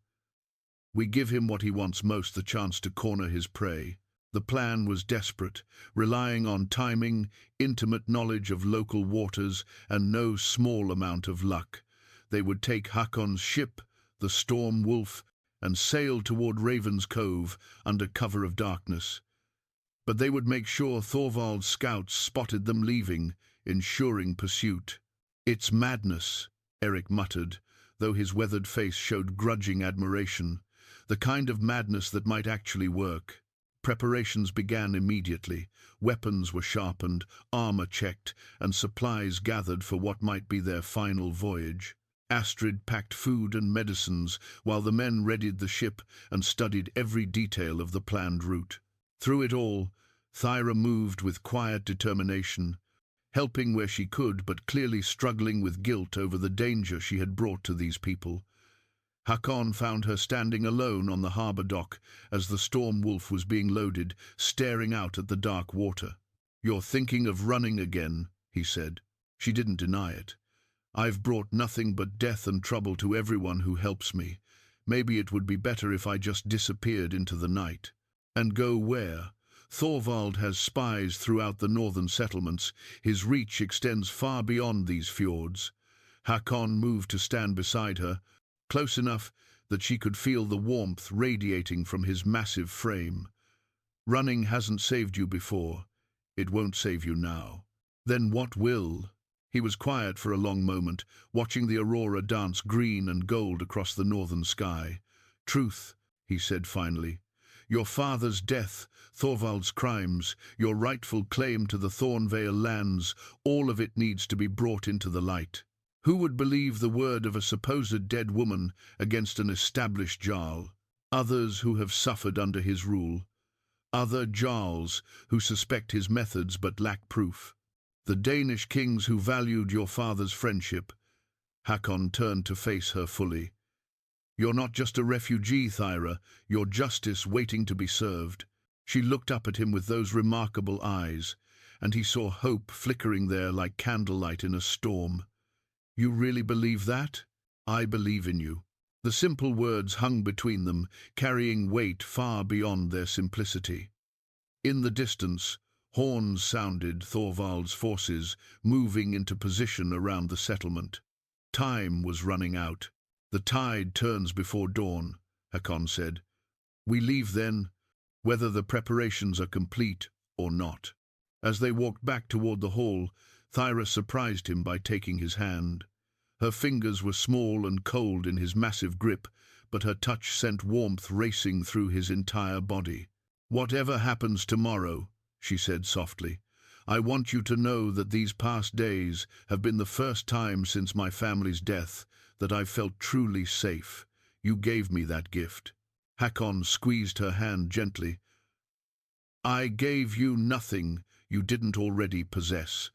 "We give him what he wants most, the chance to corner his prey." The plan was desperate, relying on timing, intimate knowledge of local waters, and no small amount of luck. They would take Hakon's ship, the Storm Wolf, and sail toward Raven's Cove under cover of darkness. But they would make sure Thorvald's scouts spotted them leaving, ensuring pursuit. "It's madness," Eric muttered, though his weathered face showed grudging admiration. "The kind of madness that might actually work." Preparations began immediately. Weapons were sharpened, armor checked, and supplies gathered for what might be their final voyage. Astrid packed food and medicines while the men readied the ship and studied every detail of the planned route. Through it all, Thyra moved with quiet determination, helping where she could but clearly struggling with guilt over the danger she had brought to these people. Hakon found her standing alone on the harbour dock as the Storm Wolf was being loaded, staring out at the dark water. "You're thinking of running again," he said. She didn't deny it. "I've brought nothing but death and trouble to everyone who helps me. Maybe it would be better if I just disappeared into the night." "And go where?" "Thorvald has spies throughout the northern settlements. His reach extends far beyond these fjords." Hakon moved to stand beside her, close enough that she could feel the warmth radiating from his massive frame. "Running hasn't saved you before. It won't save you now." "Then what will?" He was quiet for a long moment, watching the aurora dance green and gold across the northern sky. "Truth," he said finally. "Your father's death, Thorvald's crimes, your rightful claim to the Thornvale lands, all of it needs to be brought into the light. Who would believe the word of a supposed dead woman against an established Jarl? Others who have suffered under his rule. Other Jarls who suspect his methods but lack proof. The Danish kings who valued your father's friendship." Hakon turned to face her fully. "You're not just a refugee, Thyra. You're justice waiting to be served." She looked up at him with those remarkable eyes, and he saw hope flickering there like candlelight in a storm. "You really believe that?" "I believe in you." The simple words hung between them, carrying weight far beyond their simplicity. In the distance, horns sounded, Thorvald's forces moving into position around the settlement. Time was running out. "The tide turns before dawn," Hakon said. "We leave then, whether the preparations are complete or not." As they walked back toward the hall, Thyra surprised him by taking his hand. Her fingers were small and cold in his massive grip, but her touch sent warmth racing through his entire body. "Whatever happens tomorrow," she said softly, "I want you to know that these past days have been the first time since my family's death that I've felt truly safe. You gave me that gift." Hakon squeezed her hand gently. "I gave you nothing you didn't already possess.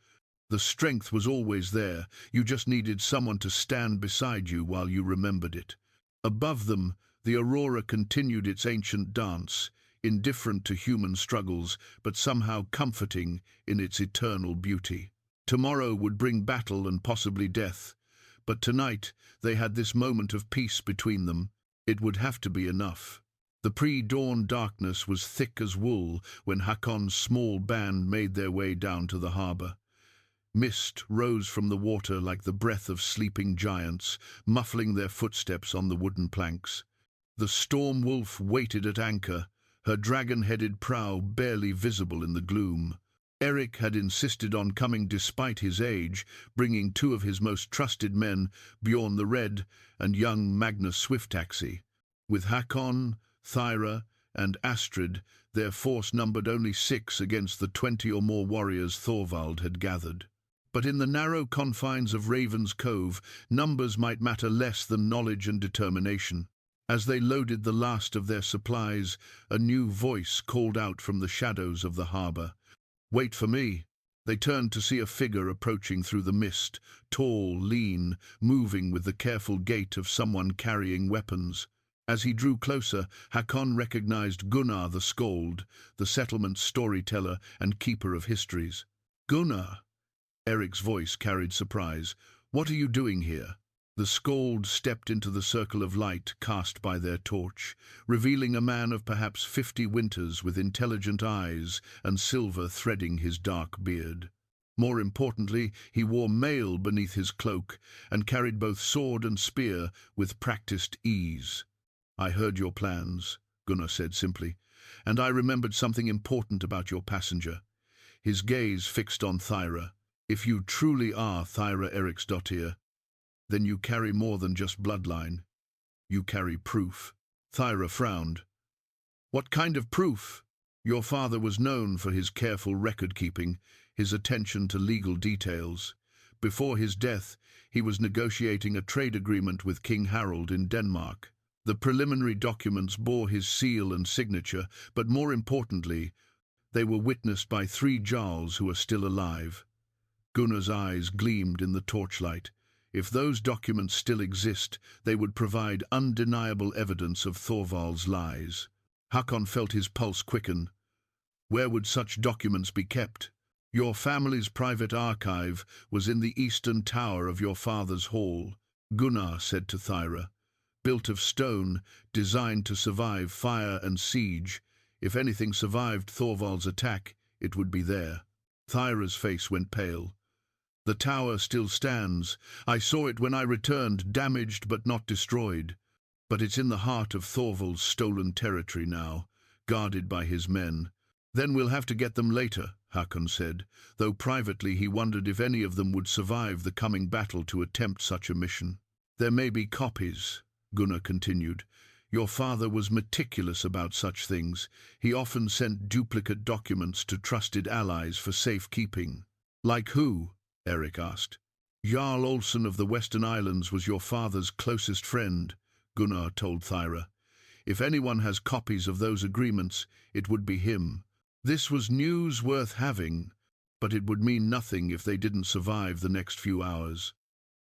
The strength was always there. You just needed someone to stand beside you while you remembered it." Above them, the aurora continued its ancient dance, indifferent to human struggles, but somehow comforting in its eternal beauty. Tomorrow would bring battle and possibly death, but tonight they had this moment of peace between them. It would have to be enough. The pre-dawn darkness was thick as wool when Hakon's small band made their way down to the harbour. Mist rose from the water like the breath of sleeping giants, muffling their footsteps on the wooden planks. The Storm Wolf waited at anchor, her dragon-headed prow barely visible in the gloom. Eric had insisted on coming despite his age, bringing two of his most trusted men, Bjorn the Red and young Magnus Swiftaxi. With Hakon, Thyra, and Astrid, their force numbered only 6 against the 20 or more warriors Thorvald had gathered. But in the narrow confines of Raven's Cove, numbers might matter less than knowledge and determination. As they loaded the last of their supplies, a new voice called out from the shadows of the harbour. "Wait for me." They turned to see a figure approaching through the mist, tall, lean, moving with the careful gait of someone carrying weapons. As he drew closer, Hakon recognized Gunnar the Skald, the settlement's storyteller and keeper of histories. "Gunnar!" Eric's voice carried surprise. "What are you doing here?" The Skald stepped into the circle of light cast by their torch, revealing a man of perhaps 50 winters with intelligent eyes and silver threading his dark beard. More importantly, he wore mail beneath his cloak and carried both sword and spear with practiced ease. "I heard your plans," Gunnar said simply, "and I remembered something important about your passenger." His gaze fixed on Thyra. "If you truly are Thyra Eriksdottir, then you carry more than just bloodline. You carry proof." Thyra frowned. "What kind of proof?" "Your father was known for his careful record-keeping, his attention to legal details. Before his death, he was negotiating a trade agreement with King Harald in Denmark. The preliminary documents bore his seal and signature, but more importantly, they were witnessed by 3 Jarls who are still alive." Gunnar's eyes gleamed in the torchlight. If those documents still exist, they would provide undeniable evidence of Thorvald's lies. Hakon felt his pulse quicken. Where would such documents be kept? Your family's private archive was in the eastern tower of your father's hall, Gunnar said to Thyra. Built of stone, designed to survive fire and siege. If anything survived Thorvald's attack, it would be there. Thyra's face went pale. The tower still stands. I saw it when I returned, damaged but not destroyed. But it's in the heart of Thorvald's stolen territory now, guarded by his men. Then we'll have to get them later, Hakon said, though privately he wondered if any of them would survive the coming battle to attempt such a mission. There may be copies, Gunnar continued. Your father was meticulous about such things. He often sent duplicate documents to trusted allies for safekeeping. Like who? Eric asked. Jarl Olsen of the Western Islands was your father's closest friend, Gunnar told Thyra. If anyone has copies of those agreements, it would be him. This was news worth having, but it would mean nothing if they didn't survive the next few hours.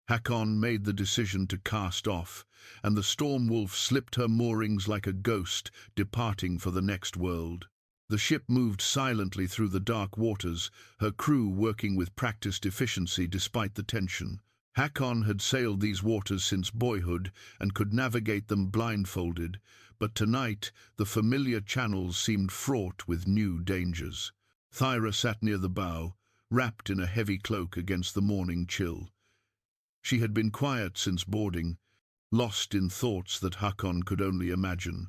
Hakon made the decision to cast off, and the Storm Wolf slipped her moorings like a ghost, departing for the next world. The ship moved silently through the dark waters, her crew working with practiced efficiency despite the tension. Hakon had sailed these waters since boyhood and could navigate them blindfolded, but tonight the familiar channels seemed fraught with new dangers. Thyra sat near the bow, wrapped in a heavy cloak against the morning chill. She had been quiet since boarding, lost in thoughts that Hakon could only imagine.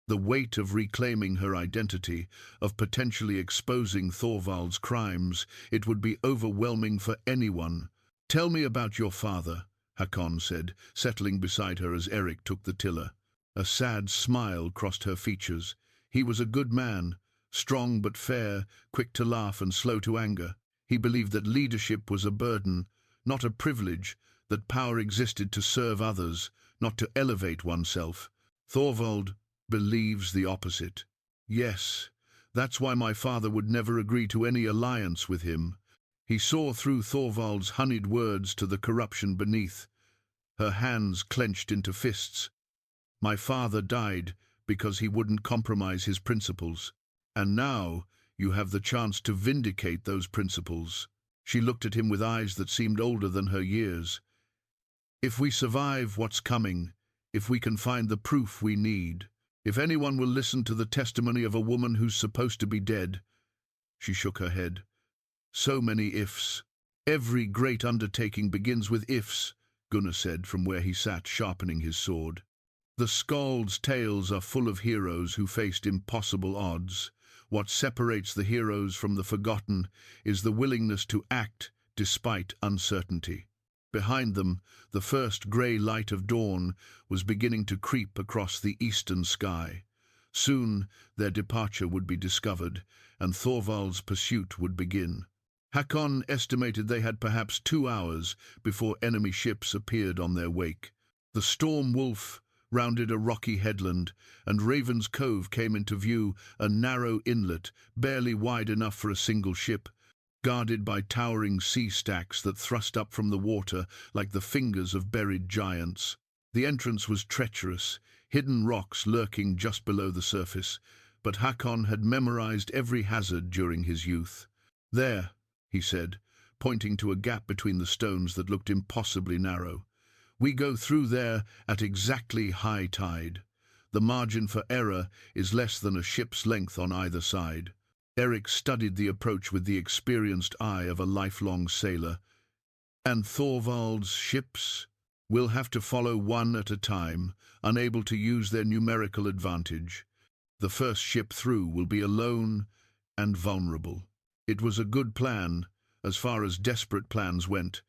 The weight of reclaiming her identity, of potentially exposing Thorvald's crimes, it would be overwhelming for anyone. Tell me about your father, Hakon said, settling beside her as Eric took the tiller. A sad smile crossed her features. He was a good man, strong but fair, quick to laugh and slow to anger. He believed that leadership was a burden, not a privilege, that power existed to serve others, not to elevate oneself. Thorvald believes the opposite. Yes, that's why my father would never agree to any alliance with him. He saw through Thorvald's honeyed words to the corruption beneath. Her hands clenched into fists. My father died because he wouldn't compromise his principles. And now you have the chance to vindicate those principles. She looked at him with eyes that seemed older than her years. If we survive what's coming, if we can find the proof we need, if anyone will listen to the testimony of a woman who's supposed to be dead. She shook her head. So many ifs. Every great undertaking begins with ifs, Gunnar said from where he sat sharpening his sword. The Skald's tales are full of heroes who faced impossible odds. What separates the heroes from the forgotten is the willingness to act despite uncertainty. Behind them, the first grey light of dawn was beginning to creep across the eastern sky. Soon their departure would be discovered, and Thorvald's pursuit would begin. Hakon estimated they had perhaps 2 hours before enemy ships appeared on their wake. The Storm Wolf rounded a rocky headland, and Raven's Cove came into view, a narrow inlet, barely wide enough for a single ship, guarded by towering sea stacks that thrust up from the water like the fingers of buried giants. The entrance was treacherous, hidden rocks lurking just below the surface, but Hakon had memorized every hazard during his youth. There, he said, pointing to a gap between the stones that looked impossibly narrow. We go through there at exactly high tide. The margin for error is less than a ship's length on either side. Eric studied the approach with the experienced eye of a lifelong sailor. And Thorvald's ships will have to follow one at a time, unable to use their numerical advantage. The first ship through will be alone and vulnerable. It was a good plan, as far as desperate plans went,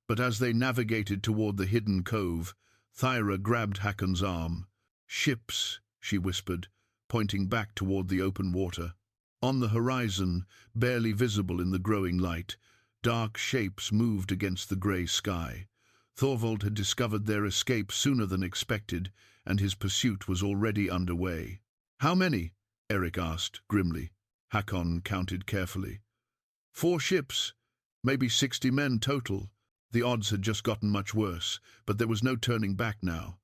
but as they navigated toward the hidden cove, Thyra grabbed Hakon's arm. "Ships," she whispered, pointing back toward the open water. On the horizon, barely visible in the growing light, dark shapes moved against the grey sky. Thorvald had discovered their escape sooner than expected, and his pursuit was already underway. "How many?" Eric asked, grimly. Hakon counted carefully. 4 ships, maybe 60 men total. The odds had just gotten much worse, but there was no turning back now.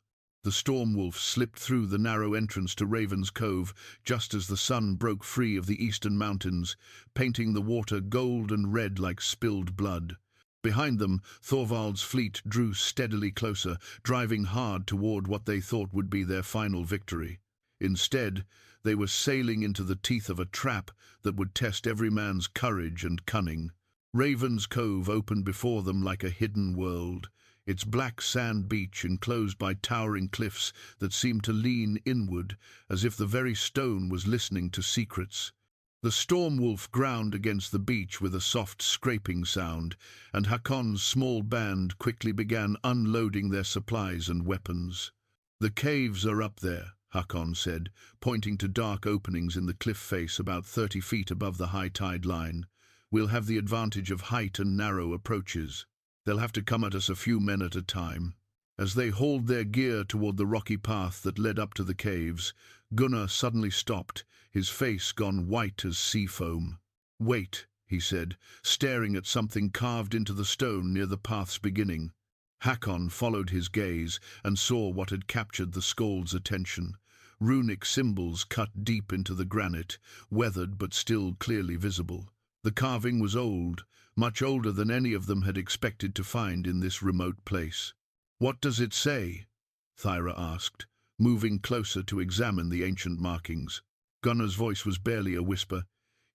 The storm wolf slipped through the narrow entrance to Raven's Cove just as the sun broke free of the eastern mountains, painting the water gold and red like spilled blood. Behind them, Thorvald's fleet drew steadily closer, driving hard toward what they thought would be their final victory. Instead, they were sailing into the teeth of a trap that would test every man's courage and cunning. Raven's Cove opened before them like a hidden world, its black sand beach enclosed by towering cliffs that seemed to lean inward, as if the very stone was listening to secrets. The storm wolf ground against the beach with a soft scraping sound, and Hakon's small band quickly began unloading their supplies and weapons. "The caves are up there," Hakon said, pointing to dark openings in the cliff face about 30 feet above the high tide line. "We'll have the advantage of height and narrow approaches. They'll have to come at us a few men at a time." As they hauled their gear toward the rocky path that led up to the caves, Gunnar suddenly stopped, his face gone white as sea foam. "Wait," he said, staring at something carved into the stone near the path's beginning. Hakon followed his gaze and saw what had captured the Skald's attention. Runic symbols cut deep into the granite, weathered but still clearly visible. The carving was old, much older than any of them had expected to find in this remote place. "What does it say?" Thyra asked, moving closer to examine the ancient markings. Gunnar's voice was barely a whisper.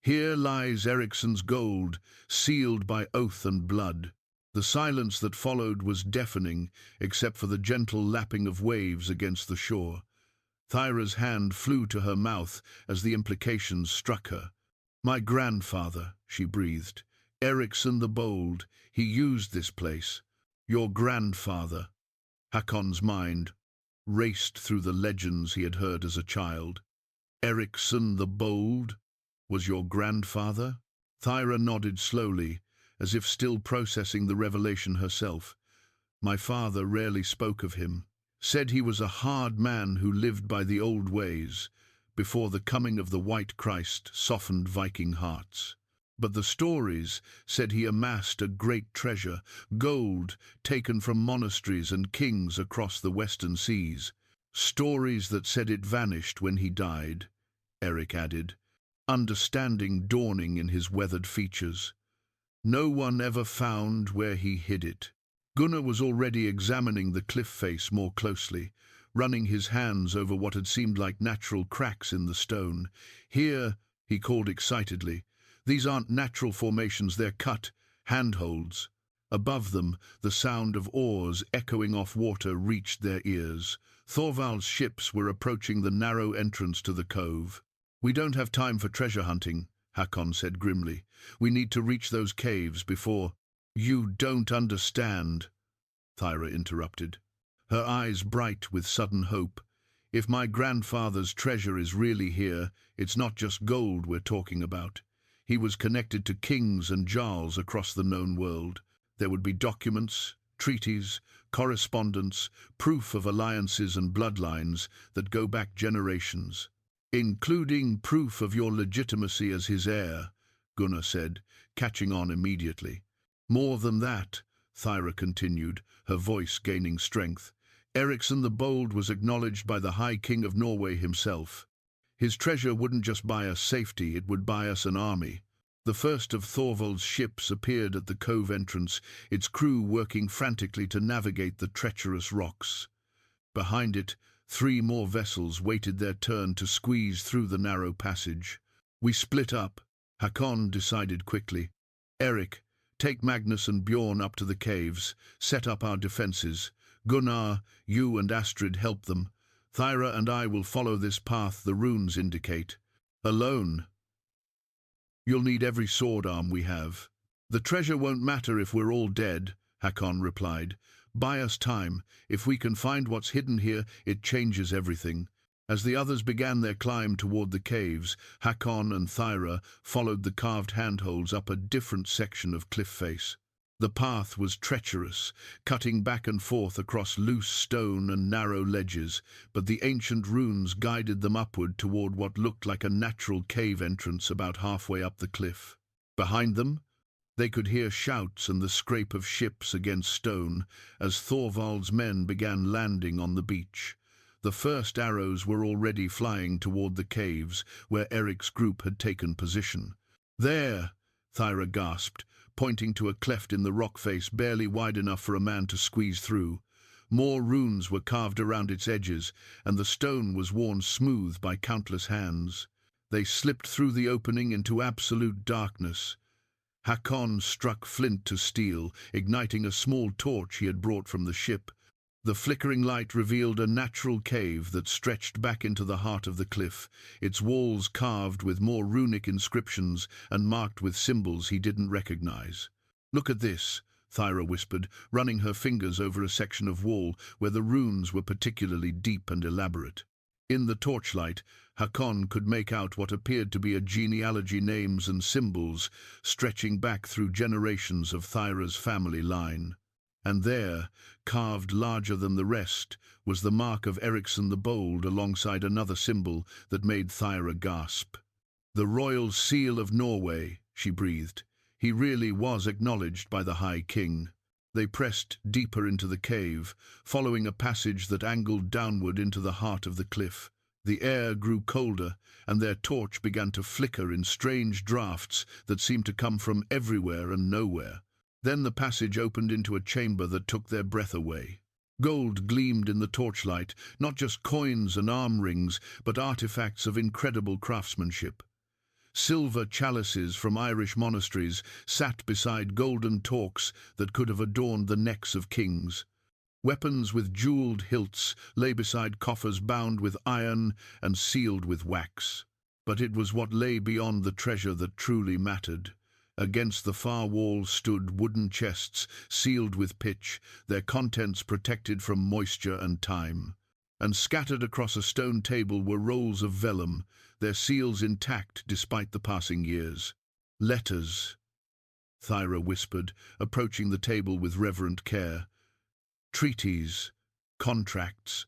"Here lies Ericsson's gold, sealed by oath and blood." The silence that followed was deafening, except for the gentle lapping of waves against the shore. Thyra's hand flew to her mouth as the implications struck her. "My grandfather," she breathed. "Ericsson the Bold. He used this place. Your grandfather." Hakon's mind raced through the legends he had heard as a child. "Ericsson the Bold was your grandfather?" Thyra nodded slowly, as if still processing the revelation herself. "My father rarely spoke of him. Said he was a hard man who lived by the old ways, before the coming of the White Christ softened Viking hearts. But the stories said he amassed a great treasure, gold taken from monasteries and kings across the western seas. Stories that said it vanished when he died," Eric added, understanding dawning in his weathered features. "No one ever found where he hid it." Gunnar was already examining the cliff face more closely, running his hands over what had seemed like natural cracks in the stone. "Here," he called excitedly, "these aren't natural formations, they're cut, handholds." Above them, the sound of oars echoing off water reached their ears. Thorvald's ships were approaching the narrow entrance to the cove. "We don't have time for treasure hunting," Hakon said grimly. "We need to reach those caves before—" "You don't understand," Thyra interrupted, her eyes bright with sudden hope. "If my grandfather's treasure is really here, it's not just gold we're talking about. He was connected to kings and jarls across the known world. There would be documents, treaties, correspondence, proof of alliances and bloodlines that go back generations. Including proof of your legitimacy as his heir," Gunnar said, catching on immediately. "More than that," Thyra continued, her voice gaining strength. "Ericsson the Bold was acknowledged by the High King of Norway himself. His treasure wouldn't just buy us safety, it would buy us an army." The first of Thorvald's ships appeared at the cove entrance, its crew working frantically to navigate the treacherous rocks. Behind it, 3 more vessels waited their turn to squeeze through the narrow passage. "We split up," Hakon decided quickly. "Eric, take Magnus and Bjorn up to the caves, set up our defenses. Gunnar, you and Astrid help them. Thyra and I will follow this path the runes indicate. Alone, you'll need every sword arm we have." "The treasure won't matter if we're all dead," Hakon replied. "Buy us time. If we can find what's hidden here, it changes everything." As the others began their climb toward the caves, Hakon and Thyra followed the carved handholds up a different section of cliff face. The path was treacherous, cutting back and forth across loose stone and narrow ledges, but the ancient runes guided them upward toward what looked like a natural cave entrance about halfway up the cliff. Behind them, They could hear shouts and the scrape of ships against stone as Thorvald's men began landing on the beach. The first arrows were already flying toward the caves where Eric's group had taken position. "There!" Thyra gasped, pointing to a cleft in the rock face barely wide enough for a man to squeeze through. More runes were carved around its edges, and the stone was worn smooth by countless hands. They slipped through the opening into absolute darkness. Hakon struck flint to steel, igniting a small torch he had brought from the ship. The flickering light revealed a natural cave that stretched back into the heart of the cliff, its walls carved with more runic inscriptions and marked with symbols he didn't recognize. "Look at this," Thyra whispered, running her fingers over a section of wall where the runes were particularly deep and elaborate. In the torchlight, Hakon could make out what appeared to be a genealogy, names and symbols stretching back through generations of Thyra's family line. And there, carved larger than the rest, was the mark of Ericsson the Bold alongside another symbol that made Thyra gasp. "The royal seal of Norway," she breathed. He really was acknowledged by the High King. They pressed deeper into the cave, following a passage that angled downward into the heart of the cliff. The air grew colder, and their torch began to flicker in strange drafts that seemed to come from everywhere and nowhere. Then the passage opened into a chamber that took their breath away. Gold gleamed in the torchlight, not just coins and arm rings, but artifacts of incredible craftsmanship. Silver chalices from Irish monasteries sat beside golden torques that could have adorned the necks of kings. Weapons with jeweled hilts lay beside coffers bound with iron and sealed with wax. But it was what lay beyond the treasure that truly mattered. Against the far wall stood wooden chests sealed with pitch, their contents protected from moisture and time. And scattered across a stone table were rolls of vellum, their seals intact despite the passing years. "Letters," Thyra whispered, approaching the table with reverent care. "Treaties, contracts."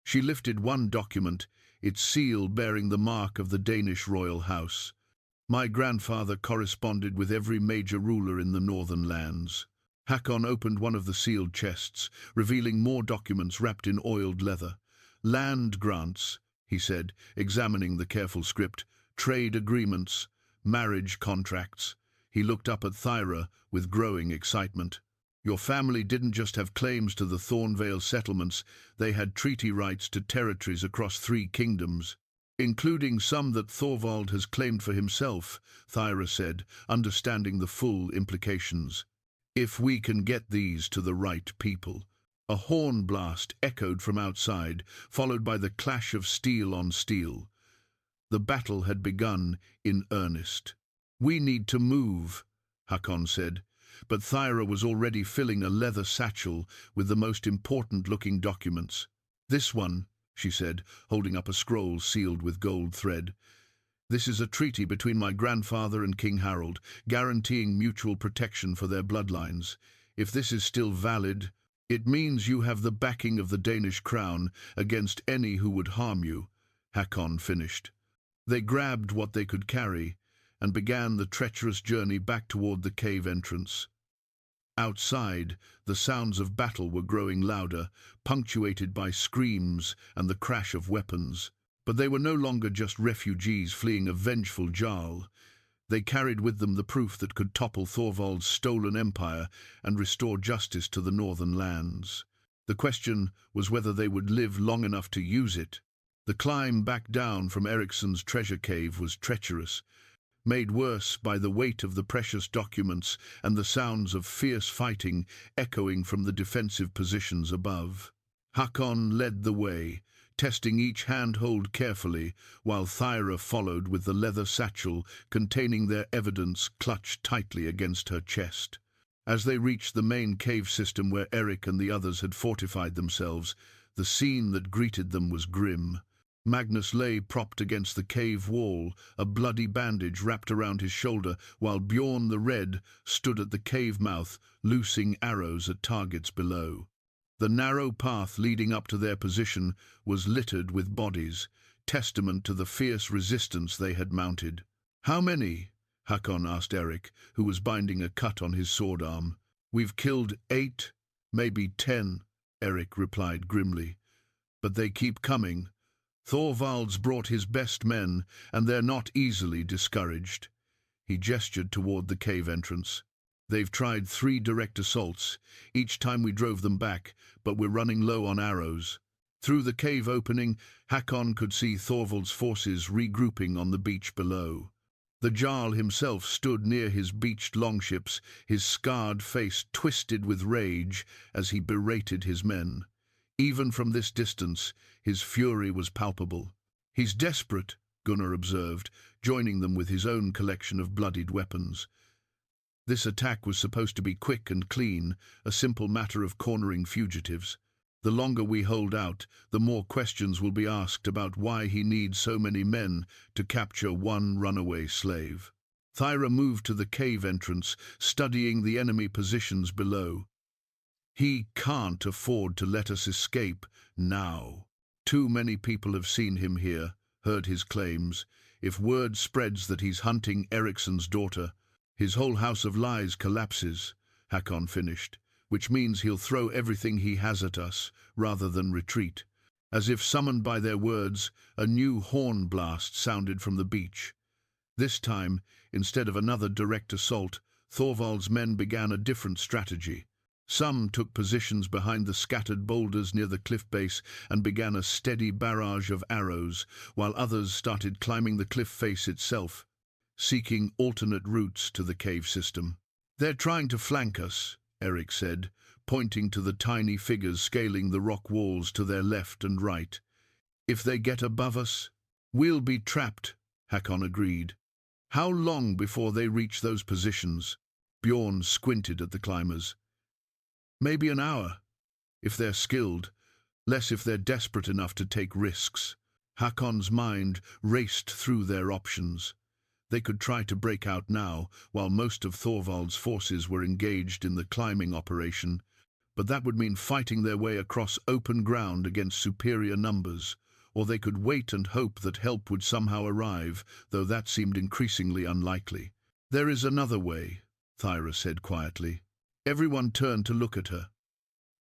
She lifted one document, its seal bearing the mark of the Danish royal house. "My grandfather corresponded with every major ruler in the northern lands." Hakon opened one of the sealed chests, revealing more documents wrapped in oiled leather. "Land grants," he said, examining the careful script, "trade agreements, marriage contracts." He looked up at Thyra with growing excitement. "Your family didn't just have claims to the Thornvale settlements, they had treaty rights to territories across 3 kingdoms. Including some that Thorvald has claimed for himself," Thyra said, understanding the full implications. "If we can get these to the right people." A horn blast echoed from outside, followed by the clash of steel on steel. The battle had begun in earnest. "We need to move," Hakon said, but Thyra was already filling a leather satchel with the most important-looking documents. "This one," she said, holding up a scroll sealed with gold thread. "This is a treaty between my grandfather and King Harold, guaranteeing mutual protection for their bloodlines. If this is still valid, it means you have the backing of the Danish crown against any who would harm you," Hakon finished. They grabbed what they could carry and began the treacherous journey back toward the cave entrance. Outside, the sounds of battle were growing louder, punctuated by screams and the crash of weapons. But they were no longer just refugees fleeing a vengeful Jarl. They carried with them the proof that could topple Thorvald's stolen empire and restore justice to the northern lands. The question was whether they would live long enough to use it. The climb back down from Ericsson's treasure cave was treacherous, made worse by the weight of the precious documents and the sounds of fierce fighting echoing from the defensive positions above. Hakon led the way, testing each handhold carefully, while Thyra followed with the leather satchel containing their evidence clutched tightly against her chest. As they reached the main cave system where Eric and the others had fortified themselves, the scene that greeted them was grim. Magnus lay propped against the cave wall, a bloody bandage wrapped around his shoulder, while Bjorn the Red stood at the cave mouth, loosing arrows at targets below. The narrow path leading up to their position was littered with bodies, testament to the fierce resistance they had mounted. "How many?" Hakon asked Eric, who was binding a cut on his sword arm. "We've killed 8, maybe 10, Eric replied grimly. "But they keep coming. Thorvald's brought his best men, and they're not easily discouraged." He gestured toward the cave entrance. "They've tried 3 direct assaults. Each time we drove them back, but we're running low on arrows." Through the cave opening, Hakon could see Thorvald's forces regrouping on the beach below. The Jarl himself stood near his beached longships, his scarred face twisted with rage as he berated his men. Even from this distance, his fury was palpable. "He's desperate," Gunnar observed, joining them with his own collection of bloodied weapons. This attack was supposed to be quick and clean, a simple matter of cornering fugitives. The longer we hold out, the more questions will be asked about why he needs so many men to capture one runaway slave. Thyra moved to the cave entrance, studying the enemy positions below. "He can't afford to let us escape now. Too many people have seen him here, heard his claims. If word spreads that he's hunting Ericsson's daughter, his whole house of lies collapses," Hakon finished, "which means he'll throw everything he has at us, rather than retreat." As if summoned by their words, a new horn blast sounded from the beach. This time, instead of another direct assault, Thorvald's men began a different strategy. Some took positions behind the scattered boulders near the cliff base and began a steady barrage of arrows, while others started climbing the cliff face itself, seeking alternate routes to the cave system. "They're trying to flank us," Eric said, pointing to the tiny figures scaling the rock walls to their left and right. "If they get above us, we'll be trapped," Hakon agreed. "How long before they reach those positions?" Bjorn squinted at the climbers. "Maybe an hour, if they're skilled, less if they're desperate enough to take risks." Hakon's mind raced through their options. They could try to break out now, while most of Thorvald's forces were engaged in the climbing operation, but that would mean fighting their way across open ground against superior numbers, or they could wait and hope that help would somehow arrive, though that seemed increasingly unlikely. "There is another way," Thyra said quietly. Everyone turned to look at her.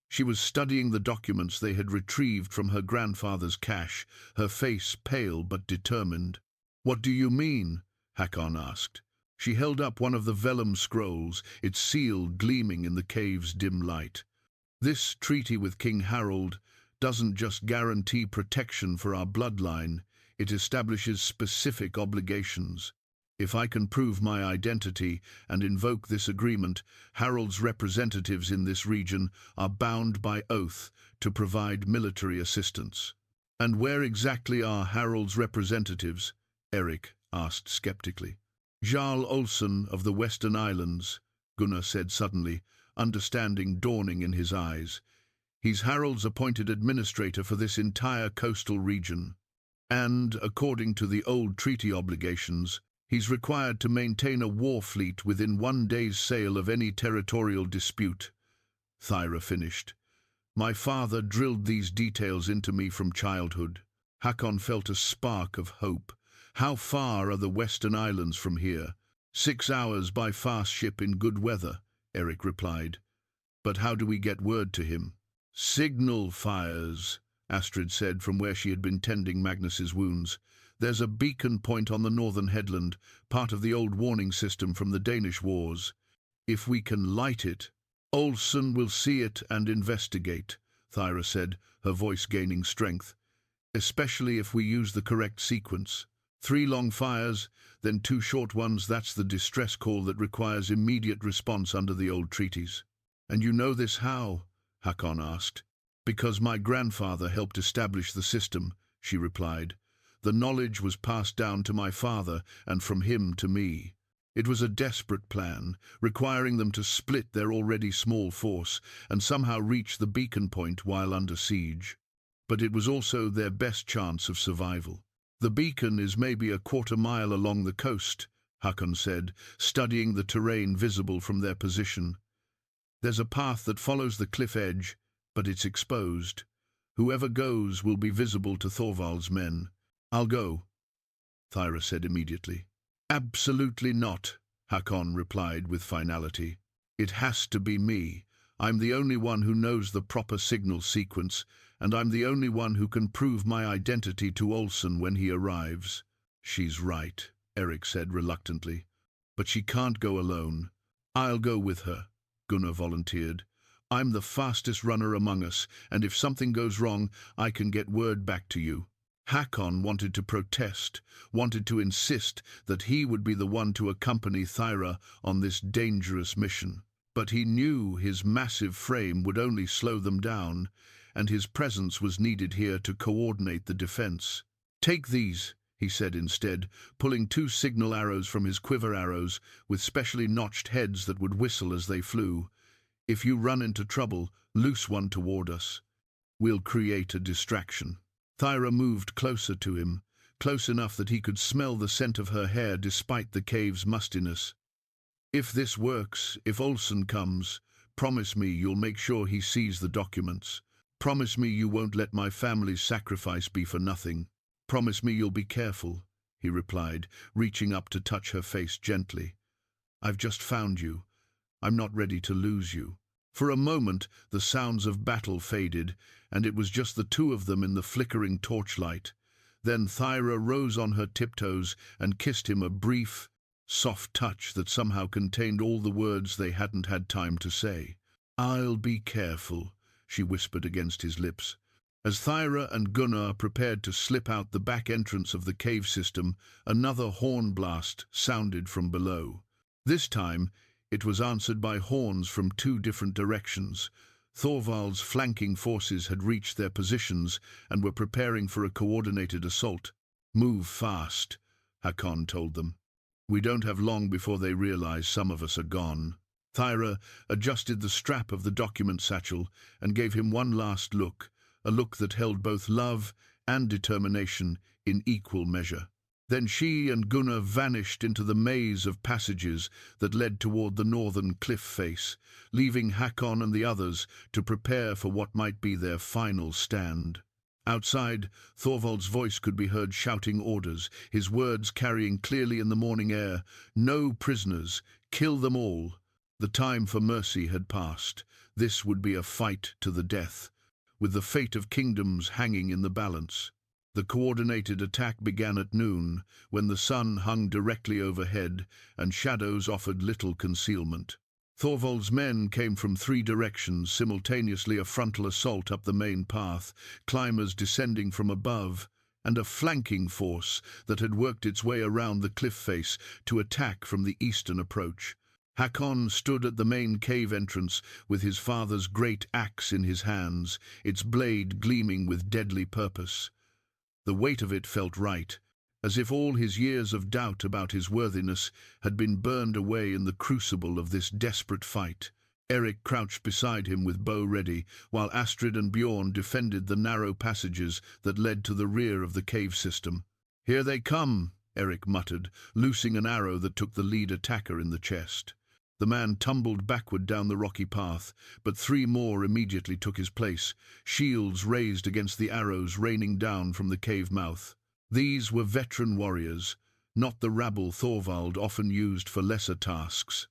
She was studying the documents they had retrieved from her grandfather's cache, her face pale but determined. "What do you mean?" Hakon asked. She held up one of the vellum scrolls, its seal gleaming in the cave's dim light. "This treaty with King Harold doesn't just guarantee protection for our bloodline, it establishes specific obligations. If I can prove my identity and invoke this agreement, Harold's representatives in this region are bound by oath to provide military assistance." "And where exactly are Harold's representatives?" Eric asked skeptically. "Jarl Olsen of the Western Islands," Gunnar said suddenly, understanding dawning in his eyes. "He's Harold's appointed administrator for this entire coastal region. And, according to the old treaty obligations, he's required to maintain a war fleet within 1 day's sail of any territorial dispute," Thyra finished. "My father drilled these details into me from childhood." Hakon felt a spark of hope. "How far are the Western Islands from here?" 6 hours by fast ship in good weather," Eric replied. "But how do we get word to him?" "Signal fires," Astrid said from where she had been tending Magnus's wounds. "There's a beacon point on the northern headland, part of the old warning system from the Danish wars. If we can light it—" "Olsen will see it and investigate," Thyra said, her voice gaining strength. "Especially if we use the correct sequence. 3 long fires, then 2 short ones, that's the distress call that requires immediate response under the old treaties." "And you know this how?" Hakon asked. "Because my grandfather helped establish the system," she replied. "The knowledge was passed down to my father and from him to me. It was a desperate plan, requiring them to split their already small force and somehow reach the beacon point while under siege. But it was also their best chance of survival." "The beacon is maybe a 1/4 mile along the coast," Hakon said, studying the terrain visible from their position. "There's a path that follows the cliff edge, but it's exposed. Whoever goes will be visible to Thorvald's men." "I'll go," Thyra said immediately. Absolutely not, Hakon replied with finality. It has to be me. I'm the only one who knows the proper signal sequence, and I'm the only one who can prove my identity to Olsen when he arrives. She's right, Eric said reluctantly. But she can't go alone. I'll go with her, Gunnar volunteered. I'm the fastest runner among us, and if something goes wrong, I can get word back to you. Hakon wanted to protest, wanted to insist that he would be the one to accompany Thyra on this dangerous mission. But he knew his massive frame would only slow them down, and his presence was needed here to coordinate the defense. Take these, he said instead, pulling 2 signal arrows from his quiver arrows with specially notched heads that would whistle as they flew. If you run into trouble, loose one toward us. We'll create a distraction. Thyra moved closer to him, close enough that he could smell the scent of her hair despite the cave's mustiness. If this works, if Olsen comes, promise me you'll make sure he sees the documents. Promise me you won't let my family's sacrifice be for nothing. Promise me you'll be careful, he replied, reaching up to touch her face gently. I've just found you. I'm not ready to lose you. For a moment, the sounds of battle faded, and it was just the 2 of them in the flickering torchlight. Then Thyra rose on her tiptoes and kissed him a brief, soft touch that somehow contained all the words they hadn't had time to say. I'll be careful, she whispered against his lips. As Thyra and Gunnar prepared to slip out the back entrance of the cave system, another horn blast sounded from below. This time, it was answered by horns from 2 different directions. Thorvald's flanking forces had reached their positions and were preparing for a coordinated assault. Move fast, Hakon told them. We don't have long before they realize some of us are gone. Thyra adjusted the strap of the document satchel and gave him one last look, a look that held both love and determination in equal measure. Then she and Gunnar vanished into the maze of passages that led toward the northern cliff face, leaving Hakon and the others to prepare for what might be their final stand. Outside, Thorvald's voice could be heard shouting orders, his words carrying clearly in the morning air, "No prisoners, kill them all." The time for mercy had passed. This would be a fight to the death, with the fate of kingdoms hanging in the balance. The coordinated attack began at noon, when the sun hung directly overhead and shadows offered little concealment. Thorvald's men came from 3 directions, simultaneously a frontal assault up the main path, climbers descending from above, and a flanking force that had worked its way around the cliff face to attack from the eastern approach. Hakon stood at the main cave entrance with his father's great axe in his hands, its blade gleaming with deadly purpose. The weight of it felt right, as if all his years of doubt about his worthiness had been burned away in the crucible of this desperate fight. Eric crouched beside him with bow ready, while Astrid and Bjorn defended the narrow passages that led to the rear of the cave system. "Here they come," Eric muttered, loosing an arrow that took the lead attacker in the chest. The man tumbled backward down the rocky path, but 3 more immediately took his place, shields raised against the arrows raining down from the cave mouth. These were veteran warriors, not the rabble Thorvald often used for lesser tasks.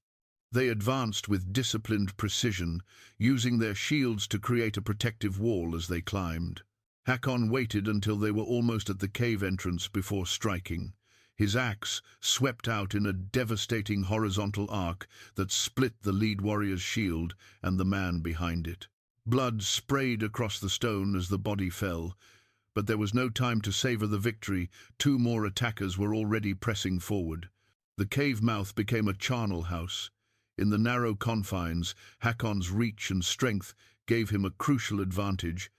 They advanced with disciplined precision, using their shields to create a protective wall as they climbed. Hakon waited until they were almost at the cave entrance before striking. His axe swept out in a devastating horizontal arc that split the lead warrior's shield and the man behind it. Blood sprayed across the stone as the body fell, but there was no time to savor the victory. 2 more attackers were already pressing forward. The cave mouth became a charnel house. In the narrow confines, Hakon's reach and strength gave him a crucial advantage,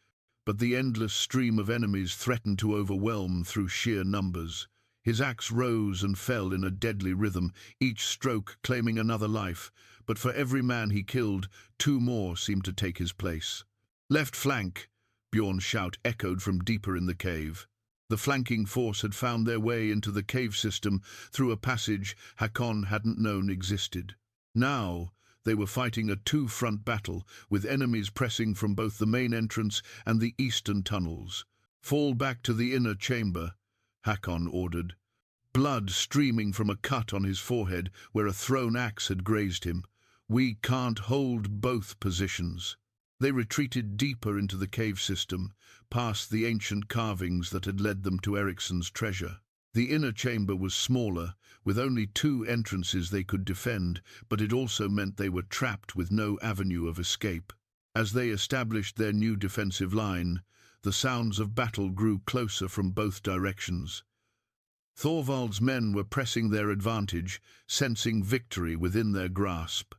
but the endless stream of enemies threatened to overwhelm through sheer numbers. His axe rose and fell in a deadly rhythm, each stroke claiming another life, but for every man he killed, 2 more seemed to take his place. "Left flank!" Bjorn's shout echoed from deeper in the cave. The flanking force had found their way into the cave system through a passage Hakon hadn't known existed. Now they were fighting a 2-front battle, with enemies pressing from both the main entrance and the eastern tunnels. "Fall back to the inner chamber," Hakon ordered. blood streaming from a cut on his forehead where a thrown axe had grazed him. "We can't hold both positions." They retreated deeper into the cave system, past the ancient carvings that had led them to Ericsson's treasure. The inner chamber was smaller, with only 2 entrances they could defend, but it also meant they were trapped with no avenue of escape. As they established their new defensive line, the sounds of battle grew closer from both directions. Thorvald's men were pressing their advantage, sensing victory within their grasp.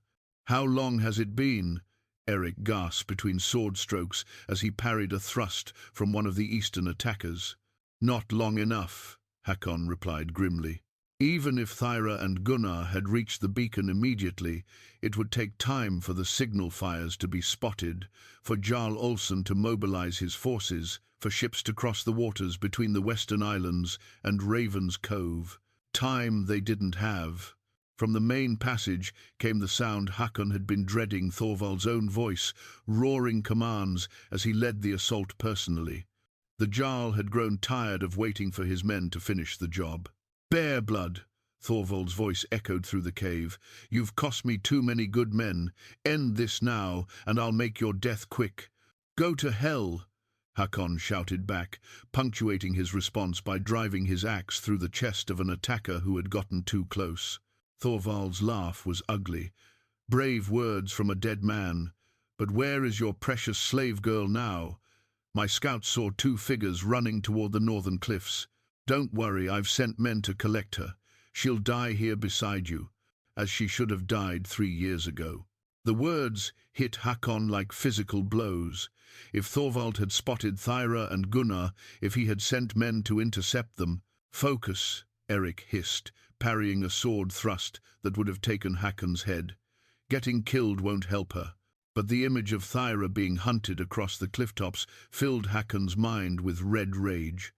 "How long has it been?" Eric gasped between sword strokes as he parried a thrust from one of the eastern attackers. "Not long enough," Hakon replied grimly. Even if Thyra and Gunnar had reached the beacon immediately, it would take time for the signal fires to be spotted, for Jarl Olsen to mobilize his forces, for ships to cross the waters between the Western Islands and Raven's Cove. Time they didn't have. From the main passage came the sound Hakon had been dreading, Thorvald's own voice, roaring commands as he led the assault personally. The Jarl had grown tired of waiting for his men to finish the job. "Bearblood," Thorvald's voice echoed through the cave. "You've cost me too many good men. End this now, and I'll make your death quick." "Go to hell," Hakon shouted back, punctuating his response by driving his axe through the chest of an attacker who had gotten too close. Thorvald's laugh was ugly. "Brave words from a dead man. But where is your precious slave girl now? My scouts saw 2 figures running toward the northern cliffs. Don't worry, I've sent men to collect her. She'll die here beside you, as she should have died 3 years ago." The words hit Hakon like physical blows. If Thorvald had spotted Thyra and Gunnar, if he had sent men to intercept them— "Focus," Eric hissed, parrying a sword thrust that would have taken Hakon's head. Getting killed won't help her. But the image of Thyra being hunted across the clifftops filled Hakon's mind with red rage.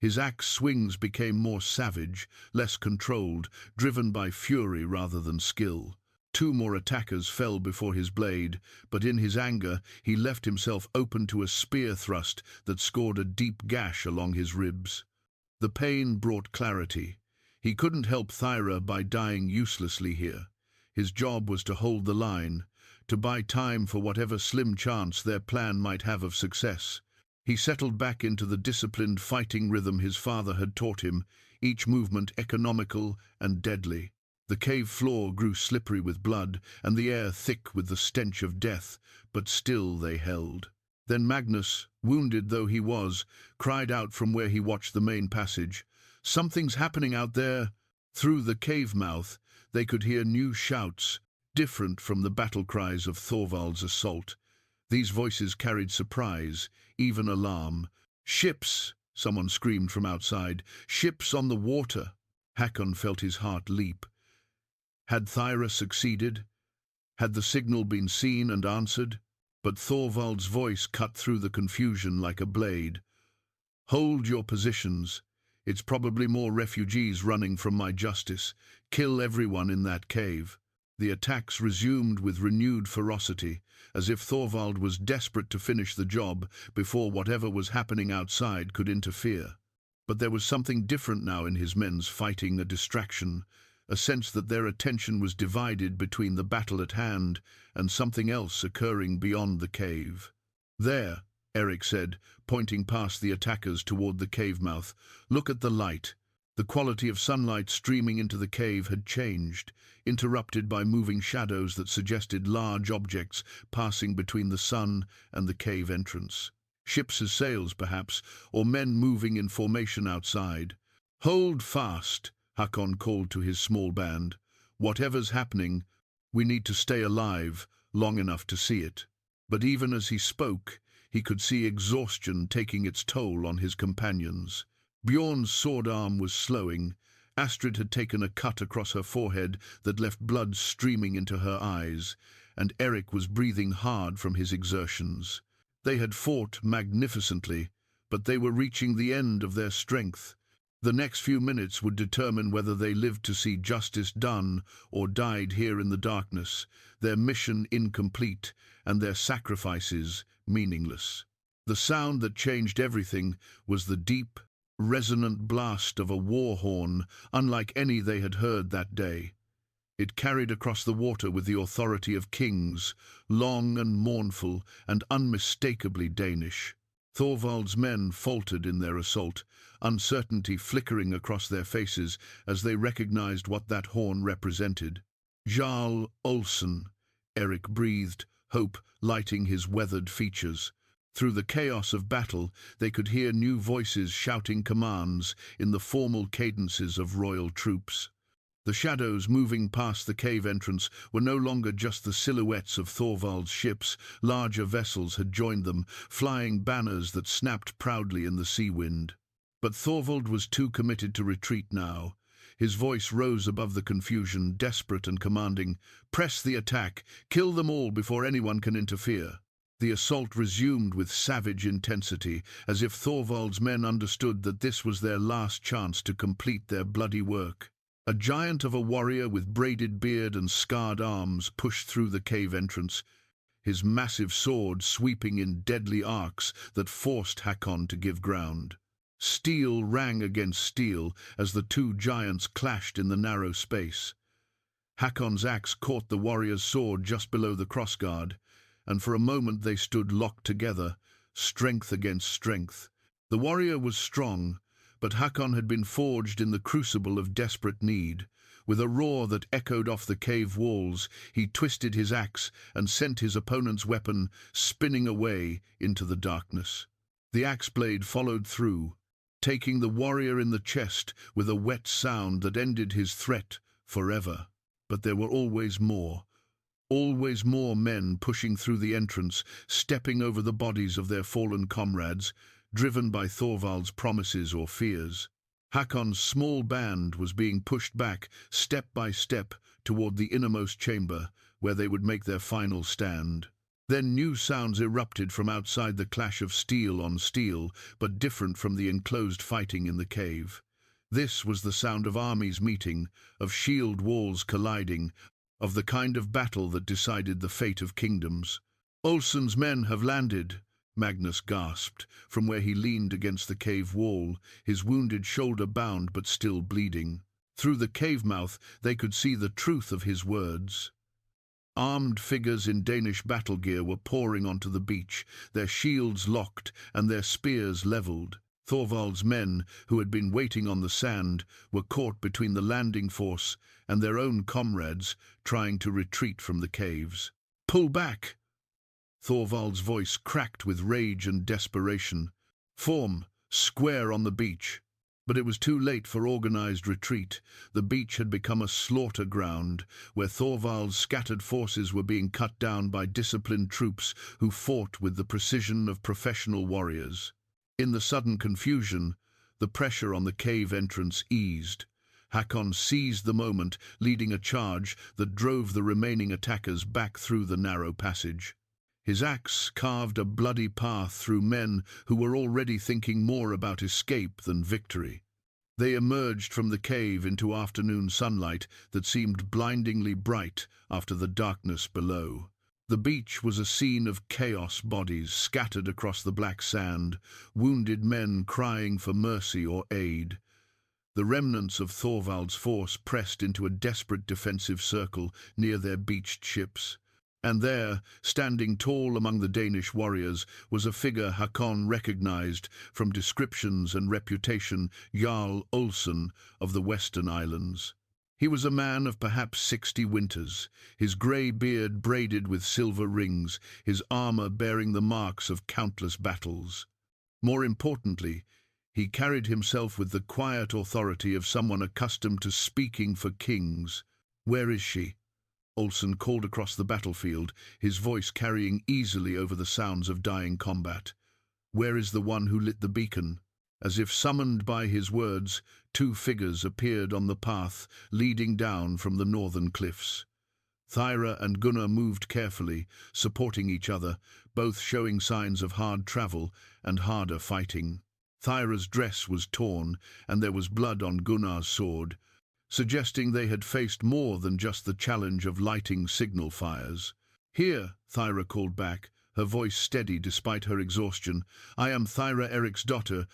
His axe swings became more savage, less controlled, driven by fury rather than skill. 2 more attackers fell before his blade, but in his anger he left himself open to a spear thrust that scored a deep gash along his ribs. The pain brought clarity. He couldn't help Thyra by dying uselessly here. His job was to hold the line, to buy time for whatever slim chance their plan might have of success. He settled back into the disciplined fighting rhythm his father had taught him, each movement economical and deadly. The cave floor grew slippery with blood, and the air thick with the stench of death, but still they held. Then Magnus, wounded though he was, cried out from where he watched the main passage. "Something's happening out there!" Through the cave mouth, they could hear new shouts, different from the battle cries of Thorvald's assault. These voices carried surprise, even alarm. "Ships!" someone screamed from outside. "Ships on the water!" Hakon felt his heart leap. Had Thyra succeeded? Had the signal been seen and answered? But Thorvald's voice cut through the confusion like a blade. "Hold your positions. It's probably more refugees running from my justice. Kill everyone in that cave." The attacks resumed with renewed ferocity, as if Thorvald was desperate to finish the job before whatever was happening outside could interfere. But there was something different now in his men's fighting, a distraction, a sense that their attention was divided between the battle at hand and something else occurring beyond the cave. "There," Eric said, pointing past the attackers toward the cave mouth. "Look at the light." The quality of sunlight streaming into the cave had changed, interrupted by moving shadows that suggested large objects passing between the sun and the cave entrance. Ships as sails, perhaps, or men moving in formation outside. "Hold fast," Hakon called to his small band. "Whatever's happening, we need to stay alive long enough to see it." But even as he spoke, he could see exhaustion taking its toll on his companions. Bjorn's sword arm was slowing. Astrid had taken a cut across her forehead that left blood streaming into her eyes, and Eric was breathing hard from his exertions. They had fought magnificently, but they were reaching the end of their strength. The next few minutes would determine whether they lived to see justice done or died here in the darkness, their mission incomplete and their sacrifices meaningless. The sound that changed everything was the deep, resonant blast of a war horn, unlike any they had heard that day. It carried across the water with the authority of kings, long and mournful and unmistakably Danish. Thorvald's men faltered in their assault, uncertainty flickering across their faces as they recognized what that horn represented. Jarl Olsen, Eric breathed, hope lighting his weathered features. Through the chaos of battle, they could hear new voices shouting commands in the formal cadences of royal troops. The shadows moving past the cave entrance were no longer just the silhouettes of Thorvald's ships. Larger vessels had joined them, flying banners that snapped proudly in the sea wind. But Thorvald was too committed to retreat now. His voice rose above the confusion, desperate and commanding. "Press the attack! Kill them all before anyone can interfere!" The assault resumed with savage intensity, as if Thorvald's men understood that this was their last chance to complete their bloody work. A giant of a warrior with braided beard and scarred arms pushed through the cave entrance, his massive sword sweeping in deadly arcs that forced Hakon to give ground. Steel rang against steel as the two giants clashed in the narrow space. Hakon's axe caught the warrior's sword just below the crossguard, and for a moment they stood locked together, strength against strength. The warrior was strong, but Hakon had been forged in the crucible of desperate need. With a roar that echoed off the cave walls, he twisted his axe and sent his opponent's weapon spinning away into the darkness. The axe blade followed through, taking the warrior in the chest with a wet sound that ended his threat forever. But there were always more men pushing through the entrance, stepping over the bodies of their fallen comrades, driven by Thorvald's promises or fears. Hakon's small band was being pushed back, step by step, toward the innermost chamber, where they would make their final stand. Then new sounds erupted from outside, the clash of steel on steel, but different from the enclosed fighting in the cave. This was the sound of armies meeting, of shield walls colliding, of the kind of battle that decided the fate of kingdoms. "Olsen's men have landed," Magnus gasped, from where he leaned against the cave wall, his wounded shoulder bound but still bleeding. Through the cave mouth they could see the truth of his words. Armed figures in Danish battle gear were pouring onto the beach, their shields locked and their spears levelled. Thorvald's men, who had been waiting on the sand, were caught between the landing force and their own comrades, trying to retreat from the caves. "Pull back!" Thorvald's voice cracked with rage and desperation. "Form, square on the beach." But it was too late for organized retreat. The beach had become a slaughter ground, where Thorvald's scattered forces were being cut down by disciplined troops who fought with the precision of professional warriors. In the sudden confusion, the pressure on the cave entrance eased. Hakon seized the moment, leading a charge that drove the remaining attackers back through the narrow passage. His axe carved a bloody path through men who were already thinking more about escape than victory. They emerged from the cave into afternoon sunlight that seemed blindingly bright after the darkness below. The beach was a scene of chaos, bodies scattered across the black sand, wounded men crying for mercy or aid. The remnants of Thorvald's force pressed into a desperate defensive circle near their beached ships. And there, standing tall among the Danish warriors, was a figure Hakon recognized from descriptions and reputation, Jarl Olsen of the Western Islands. He was a man of perhaps 60 winters, his grey beard braided with silver rings, his armor bearing the marks of countless battles. More importantly, he carried himself with the quiet authority of someone accustomed to speaking for kings. "Where is she?" Olsen called across the battlefield, his voice carrying easily over the sounds of dying combat. "Where is the one who lit the beacon?" As if summoned by his words, two figures appeared on the path leading down from the northern cliffs. Thyra and Gunnar moved carefully, supporting each other, both showing signs of hard travel and harder fighting. Thyra's dress was torn, and there was blood on Gunnar's sword, suggesting they had faced more than just the challenge of lighting signal fires. "Here," Thyra called back, her voice steady despite her exhaustion. "I am Thyra Eric's daughter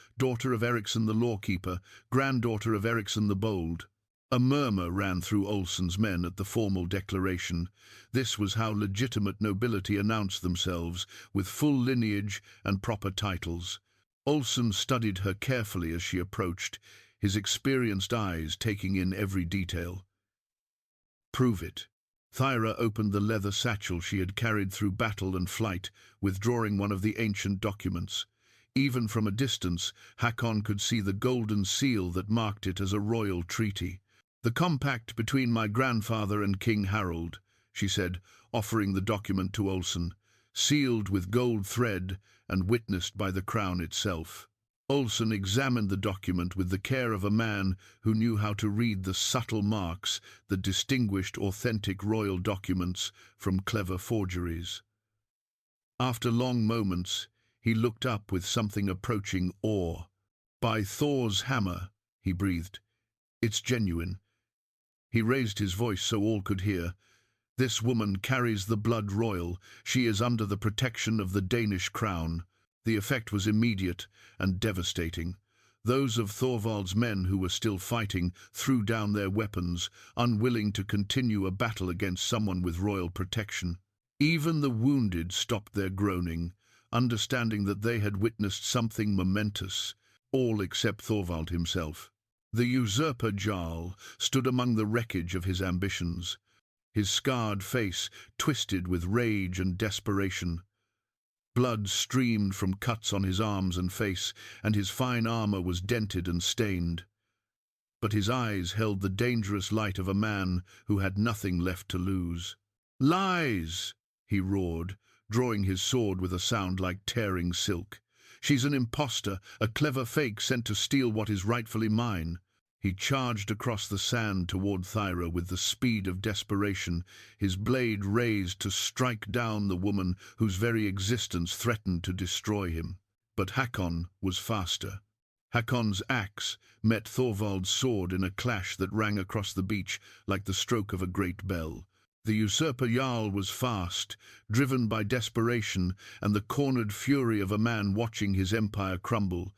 of Ericsson the Lawkeeper, granddaughter of Ericsson the Bold." A murmur ran through Olsen's men at the formal declaration. This was how legitimate nobility announced themselves, with full lineage and proper titles. Olsen studied her carefully as she approached, his experienced eyes taking in every detail. "Prove it." Thyra opened the leather satchel she had carried through battle and flight, withdrawing one of the ancient documents. Even from a distance, Hakon could see the golden seal that marked it as a royal treaty. "The compact between my grandfather and King Harold," she said, offering the document to Olsen, "sealed with gold thread and witnessed by the crown itself." Olsen examined the document with the care of a man who knew how to read the subtle marks that distinguished authentic royal documents from clever forgeries. After long moments, he looked up with something approaching awe. "By Thor's hammer," he breathed. "It's genuine." He raised his voice so all could hear. "This woman carries the blood royal. She is under the protection of the Danish crown." The effect was immediate and devastating. Those of Thorvald's men who were still fighting threw down their weapons, unwilling to continue a battle against someone with royal protection. Even the wounded stopped their groaning, understanding that they had witnessed something momentous, all except Thorvald himself. The usurper Jarl stood among the wreckage of his ambitions, his scarred face twisted with rage and desperation. Blood streamed from cuts on his arms and face, and his fine armor was dented and stained. But his eyes held the dangerous light of a man who had nothing left to lose. "Lies!" he roared, drawing his sword with a sound like tearing silk. "She's an impostor, a clever fake sent to steal what is rightfully mine." He charged across the sand toward Thyra with the speed of desperation, his blade raised to strike down the woman whose very existence threatened to destroy him. But Hakon was faster. Hakon's axe met Thorvald's sword in a clash that rang across the beach like the stroke of a great bell. The usurper Jarl was fast, driven by desperation and the cornered fury of a man watching his empire crumble.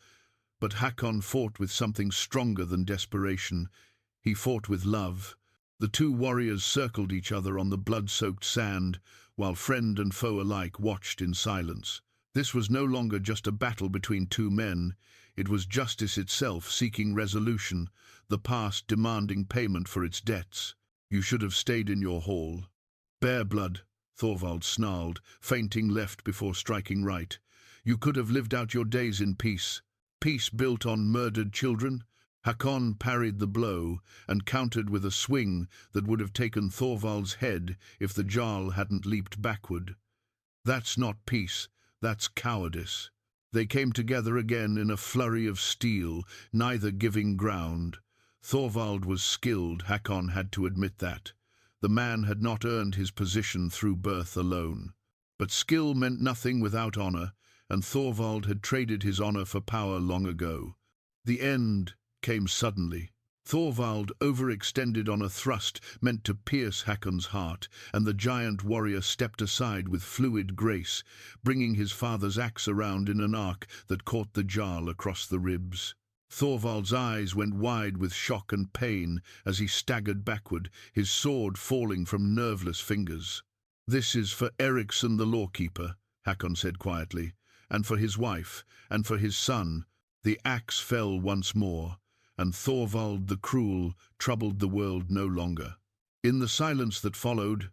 But Hakon fought with something stronger than desperation. He fought with love. The two warriors circled each other on the blood-soaked sand, while friend and foe alike watched in silence. This was no longer just a battle between two men. It was justice itself seeking resolution, the past demanding payment for its debts. "You should have stayed in your hall." "Bearblood," Thorvald snarled, feinting left before striking right. "You could have lived out your days in peace." "Peace built on murdered children?" Hakon parried the blow and countered with a swing that would have taken Thorvald's head if the Jarl hadn't leaped backward. "That's not peace, that's cowardice." They came together again in a flurry of steel, neither giving ground. Thorvald was skilled, Hakon had to admit that. The man had not earned his position through birth alone. But skill meant nothing without honor, and Thorvald had traded his honor for power long ago. The end came suddenly. Thorvald overextended on a thrust meant to pierce Hakon's heart, and the giant warrior stepped aside with fluid grace, bringing his father's axe around in an arc that caught the Jarl across the ribs. Thorvald's eyes went wide with shock and pain as he staggered backward, his sword falling from nerveless fingers. "This is for Ericsson the Lawkeeper," Hakon said quietly, "and for his wife, and for his son." The axe fell once more, and Thorvald the Cruel troubled the world no longer. In the silence that followed,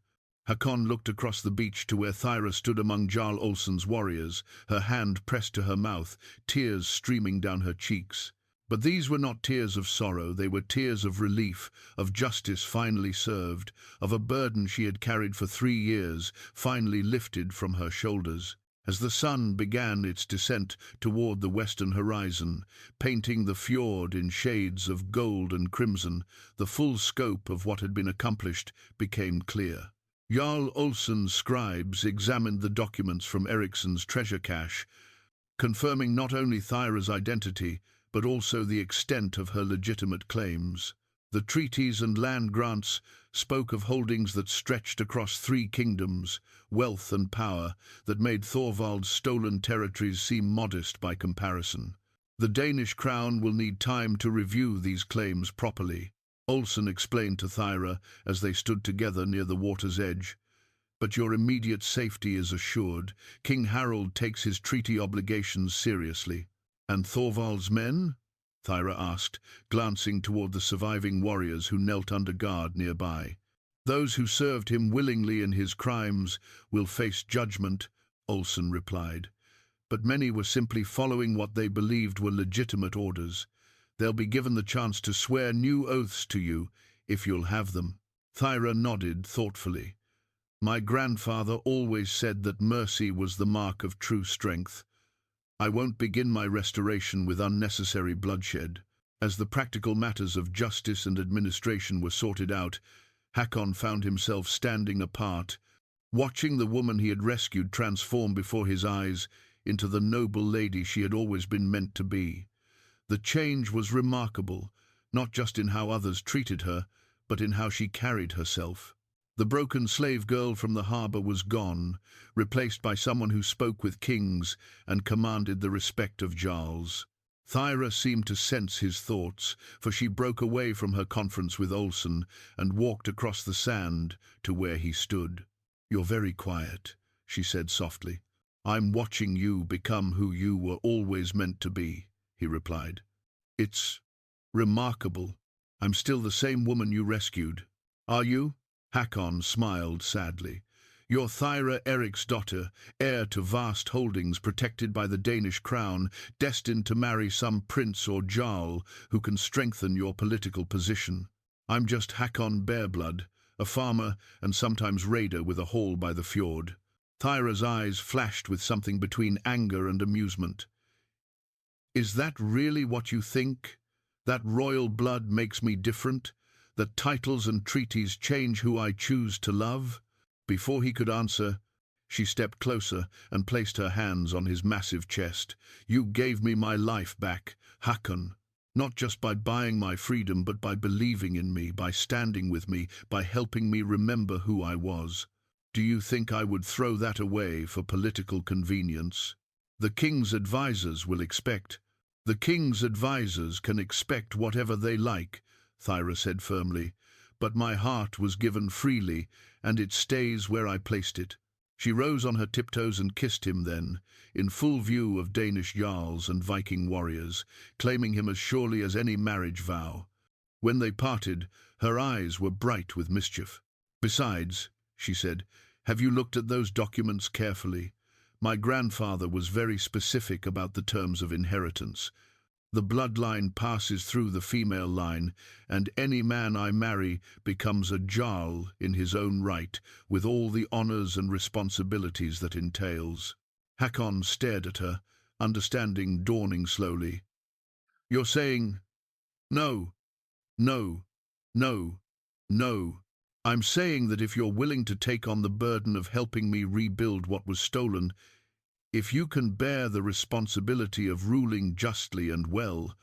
Hakon looked across the beach to where Thyra stood among Jarl Olsen's warriors, her hand pressed to her mouth, tears streaming down her cheeks. But these were not tears of sorrow, they were tears of relief, of justice finally served, of a burden she had carried for 3 years, finally lifted from her shoulders. As the sun began its descent toward the western horizon, painting the fjord in shades of gold and crimson, the full scope of what had been accomplished became clear. Jarl Olsen's scribes examined the documents from Ericsson's treasure cache, confirming not only Thyra's identity, but also the extent of her legitimate claims. The treaties and land grants spoke of holdings that stretched across 3 kingdoms, wealth and power that made Thorvald's stolen territories seem modest by comparison. The Danish crown will need time to review these claims properly, Olsen explained to Thyra as they stood together near the water's edge. But your immediate safety is assured. King Harold takes his treaty obligations seriously. And Thorvald's men? Thyra asked, glancing toward the surviving warriors who knelt under guard nearby. Those who served him willingly in his crimes will face judgment, Olsen replied. But many were simply following what they believed were legitimate orders. They'll be given the chance to swear new oaths to you, if you'll have them. Thyra nodded thoughtfully. My grandfather always said that mercy was the mark of true strength. I won't begin my restoration with unnecessary bloodshed. As the practical matters of justice and administration were sorted out, Hakon found himself standing apart, watching the woman he had rescued transform before his eyes into the noble lady she had always been meant to be. The change was remarkable, not just in how others treated her, but in how she carried herself. The broken slave girl from the harbour was gone, replaced by someone who spoke with kings and commanded the respect of jarls. Thyra seemed to sense his thoughts, for she broke away from her conference with Olsen and walked across the sand to where he stood. You're very quiet, she said softly. I'm watching you become who you were always meant to be, he replied. It's remarkable. I'm still the same woman you rescued. Are you? Hakon smiled sadly. You're Thyra Eriksdotter, heir to vast holdings protected by the Danish crown, destined to marry some prince or jarl who can strengthen your political position. I'm just Hakon Bearblood, a farmer and sometimes raider with a haul by the fjord. Thyra's eyes flashed with something between anger and amusement. Is that really what you think? That royal blood makes me different? That titles and treaties change who I choose to love? Before he could answer, she stepped closer and placed her hands on his massive chest. You gave me my life back, Hakon. Not just by buying my freedom, but by believing in me, by standing with me, by helping me remember who I was. Do you think I would throw that away for political convenience? The king's advisors will expect. The king's advisors can expect whatever they like, Thyra said firmly, but my heart was given freely, and it stays where I placed it. She rose on her tiptoes and kissed him then, in full view of Danish jarls and Viking warriors, claiming him as surely as any marriage vow. When they parted, her eyes were bright with mischief. Besides, she said, have you looked at those documents carefully? My grandfather was very specific about the terms of inheritance. The bloodline passes through the female line, and any man I marry becomes a jarl in his own right, with all the honours and responsibilities that entails. Hakon stared at her, understanding dawning slowly. You're saying, no, no, no, no. I'm saying that if you're willing to take on the burden of helping me rebuild what was stolen, if you can bear the responsibility of ruling justly and well,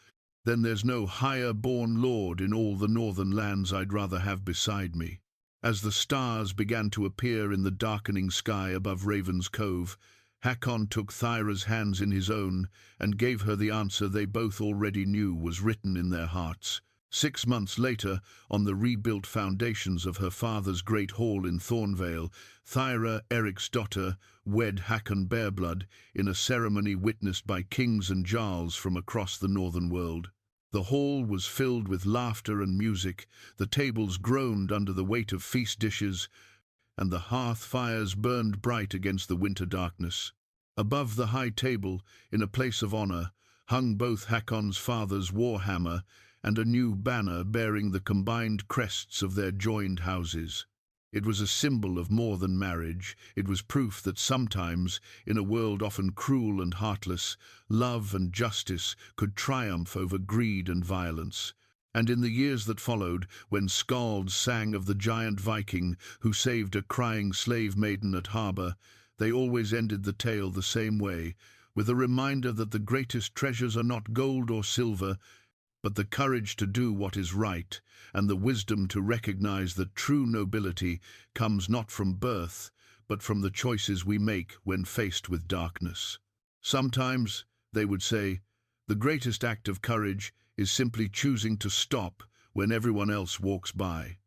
then there's no higher-born lord in all the northern lands I'd rather have beside me. As the stars began to appear in the darkening sky above Raven's Cove, Hakon took Thyra's hands in his own and gave her the answer they both already knew was written in their hearts. 6 months later, on the rebuilt foundations of her father's great hall in Thornvale, Thyra Eriksdotter wed Hakon Bearblood in a ceremony witnessed by kings and jarls from across the northern world. The hall was filled with laughter and music, the tables groaned under the weight of feast dishes, and the hearth fires burned bright against the winter darkness. Above the high table, in a place of honour, hung both Hakon's father's warhammer and a new banner bearing the combined crests of their joined houses. It was a symbol of more than marriage. It was proof that sometimes, in a world often cruel and heartless, love and justice could triumph over greed and violence. And in the years that followed, when skalds sang of the giant Viking who saved a crying slave maiden at harbour, they always ended the tale the same way, with a reminder that the greatest treasures are not gold or silver, but the courage to do what is right and the wisdom to recognize that true nobility comes not from birth, but from the choices we make when faced with darkness. Sometimes, they would say, the greatest act of courage is simply choosing to stop when everyone else walks by.